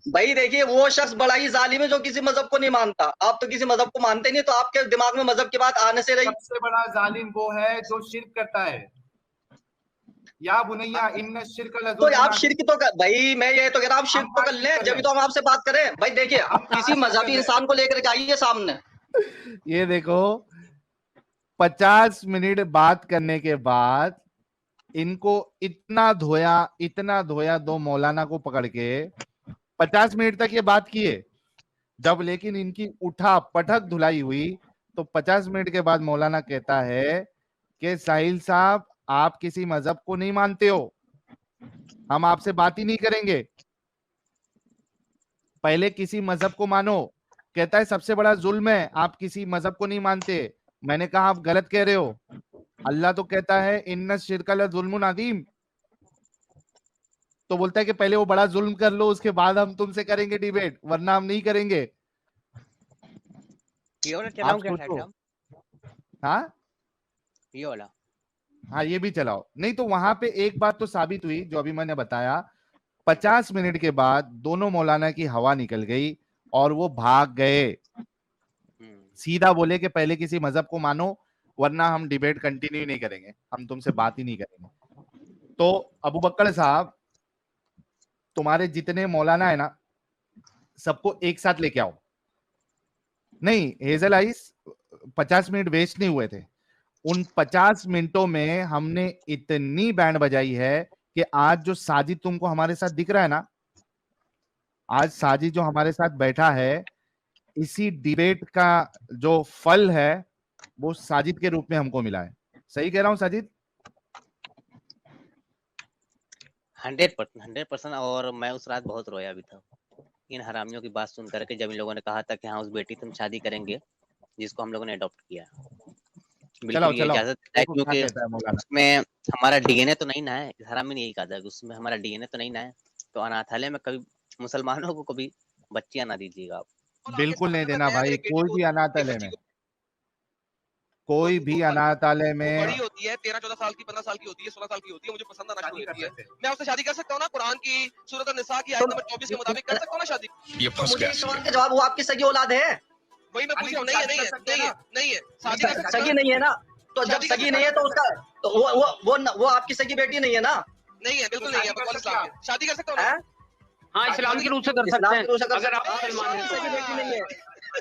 भाई देखिए वो शख्स बड़ा ही जालिम है जो किसी मजहब को नहीं मानता। आप तो किसी मजहब को मानते नहीं, तो आपके दिमाग में मजहब की बात आने से रही। सबसे बड़ा जालिम वो है जो शिर्क करता है। या बुनैया इन्न शिर्क तो आप शिर्क तो भाई मैं ये तो कह रहा हूँ, आप शिर्क तो कर लें, जब तो हम आपसे बात करें। भाई देखिए किसी मजहबी इंसान को लेकर के आइए सामने। ये देखो 50 मिनट बात करने के बाद इनको इतना धोया दो मौलाना को पकड़ के 50 मिनट तक ये बात किए। जब लेकिन इनकी उठा पटक धुलाई हुई तो 50 मिनट के बाद मौलाना कहता है कि साहिल साहब आप किसी मजहब को नहीं मानते हो, हम आपसे बात ही नहीं करेंगे, पहले किसी मजहब को मानो। कहता है सबसे बड़ा जुल्म है आप किसी मजहब को नहीं मानते। मैंने कहा आप गलत कह रहे हो, अल्लाह तो कहता है इन्ना शिरका लजुल्मुन अज़ीम। तो बोलता है कि पहले वो बड़ा जुल्म कर लो उसके बाद हम तुमसे करेंगे डिबेट, वरना हम नहीं करेंगे। ये वाला चलाऊं क्या सोचो। साइड? हाँ ये वाला हाँ ये भी चलाओ। नहीं तो वहां पे एक बात तो साबित हुई जो अभी मैंने बताया, 50 मिनट के बाद दोनों मौलाना की हवा निकल गई और वो भाग गए। सीधा बोले कि पहले किसी मजहब को मानो वरना हम डिबेट कंटिन्यू नहीं करेंगे, हम तुमसे बात ही नहीं करेंगे। तो अबू बकर साहब तुम्हारे जितने मौलाना है ना सबको एक साथ लेके आओ। नहीं हेजल आइस 50 मिनट वेस्ट नहीं हुए थे, उन 50 मिनटों में हमने इतनी बैंड बजाई है कि आज जो साजिद तुमको हमारे साथ दिख रहा है ना, आज साजिद जो हमारे साथ बैठा है, इसी डिबेट का जो फल है वो साजिद के रूप में हमको मिला है। सही कह रहा हूं साजिद? 100%। और मैं उस रात बहुत रोया भी था इन हरामियों की बात सुन करके, जब इन लोगों ने कहा था कि हाँ उस बेटी तुम शादी करेंगे जिसको हम लोगों ने अडॉप्ट किया। बिल्कुल ये इजाजत है क्योंकि उसमें हमारा डीएनए तो नहीं ना है। हरामी ने यही कहा था कि उसमें हमारा डीएनए तो नहीं ना है, तो अनाथालय में कभी मुसलमानों को कभी बच्चियां ना दीजिएगा आप। बिल्कुल नहीं देना भाई, कोई भी अनाथालय में, कोई भी अनाथालय में। बड़ी होती है 13-14 साल की, 15 साल की होती है, 16 साल की होती है, मुझे पसंद आना शुरू होती है, मैं उससे शादी कर सकता हूँ ना? कुरान की सूरत अन-निसा की आयत नंबर 24 के मुताबिक कर सकता हूँ ना शादी? ये फंस गया। सवाल का जवाब, वो आपकी सगी औलाद है? वही मैं पूछ रहा हूँ। नहीं है शादी कर सकता सगी नहीं है ना? तो जब सगी नहीं है तो उसका तो वो आपकी सगी बेटी नहीं है ना? नहीं है, बिल्कुल नहीं है। बकवास इस्लाम है। शादी कर सकता हूँ ना? हाँ इस्लाम के रूप से कर सकते हैं अगर आप मुसलमान हैं। सगी बेटी नहीं है,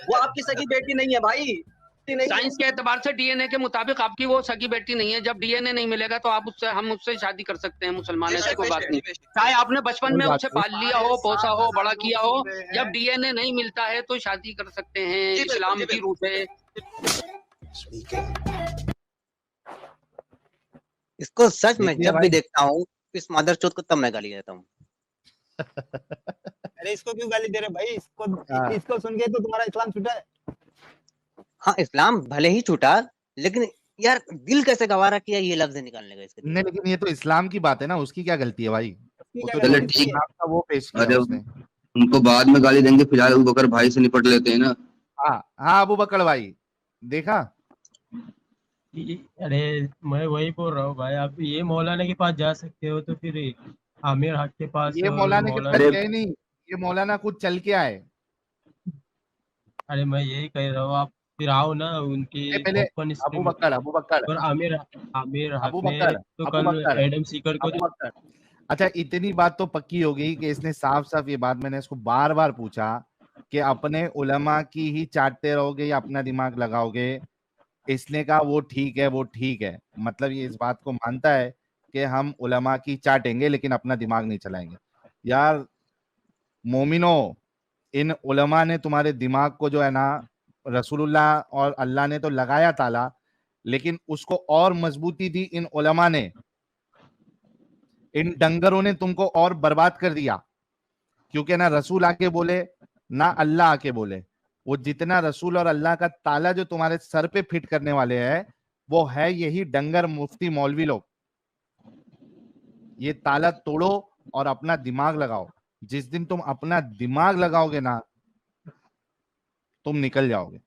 वो आपकी सगी बेटी नहीं है भाई। साइंस के एतबार से डीएनए के मुताबिक आपकी वो सगी बेटी नहीं है। जब डीएनए नहीं मिलेगा तो आप हम उससे शादी कर सकते हैं, मुसलमान, ऐसी कोई बात नहीं। चाहे आपने बचपन में उसे पाल लिया हो, पोसा हो, बड़ा किया हो, जब डीएनए नहीं मिलता है तो शादी कर सकते हैं। इस्लाम की रूह है। इसको सच में जब भी देखता हूँ इस मादरचोद को तब मैं गाली देता हूँ। अरे इसको क्यों गाली दे रहे भाई? इसको सुन के तो तुम्हारा इस्लाम छूटा है। हाँ इस्लाम भले ही छूटा, लेकिन यार दिल कैसे गवारा किया ये लफ्ज निकालने का इसके? नहीं लेकिन ये तो इस्लाम की बात है ना, उसकी क्या गलती है भाई? वो तो चलो ठीक है, वो पेश किया अरे उसने। उनको बाद में गाली देंगे, फिलहाल अबू बकर भाई से निपट लेते हैं ना। हाँ अबू बकर भाई देखा। अरे मैं वही बोल रहा हूँ भाई, आप ये मौलाना के पास जा सकते हो तो फिर आमिर हक के पास। ये मौलाना के पास गए नहीं, ये मौलाना खुद चल के आए। अरे मैं यही कह रहा हूँ, आप फिर आओ ना उनकी अबू बकर और आमिर हक ने तो कल एडम सीकर को अच्छा इतनी बात तो पक्की हो गई कि इसने साफ साफ ये बात, मैंने इसको बार बार पूछा कि अपने उलमा की ही चाटते रहोगे या अपना दिमाग लगाओगे? इसने कहा वो ठीक है, वो ठीक है। मतलब ये इस बात को मानता है कि हम उलमा की चाटेंगे लेकिन अपना दिमाग नहीं चलाएंगे। यार मोमिनो, इन उलमा ने तुम्हारे दिमाग को जो है ना, रसूलुल्लाह और अल्लाह ने तो लगाया ताला, लेकिन उसको और मजबूती दी इन उलमा ने, इन डंगरों ने तुमको और बर्बाद कर दिया, क्योंकि ना रसूल आके बोले ना अल्लाह आके बोले। वो जितना रसूल और अल्लाह का ताला जो तुम्हारे सर पे फिट करने वाले हैं, वो है यही डंगर मुफ्ती मौलवी लोग। ये ताला तोड़ो और अपना दिमाग लगाओ। जिस दिन तुम अपना दिमाग लगाओगे ना, तुम निकल जाओगे।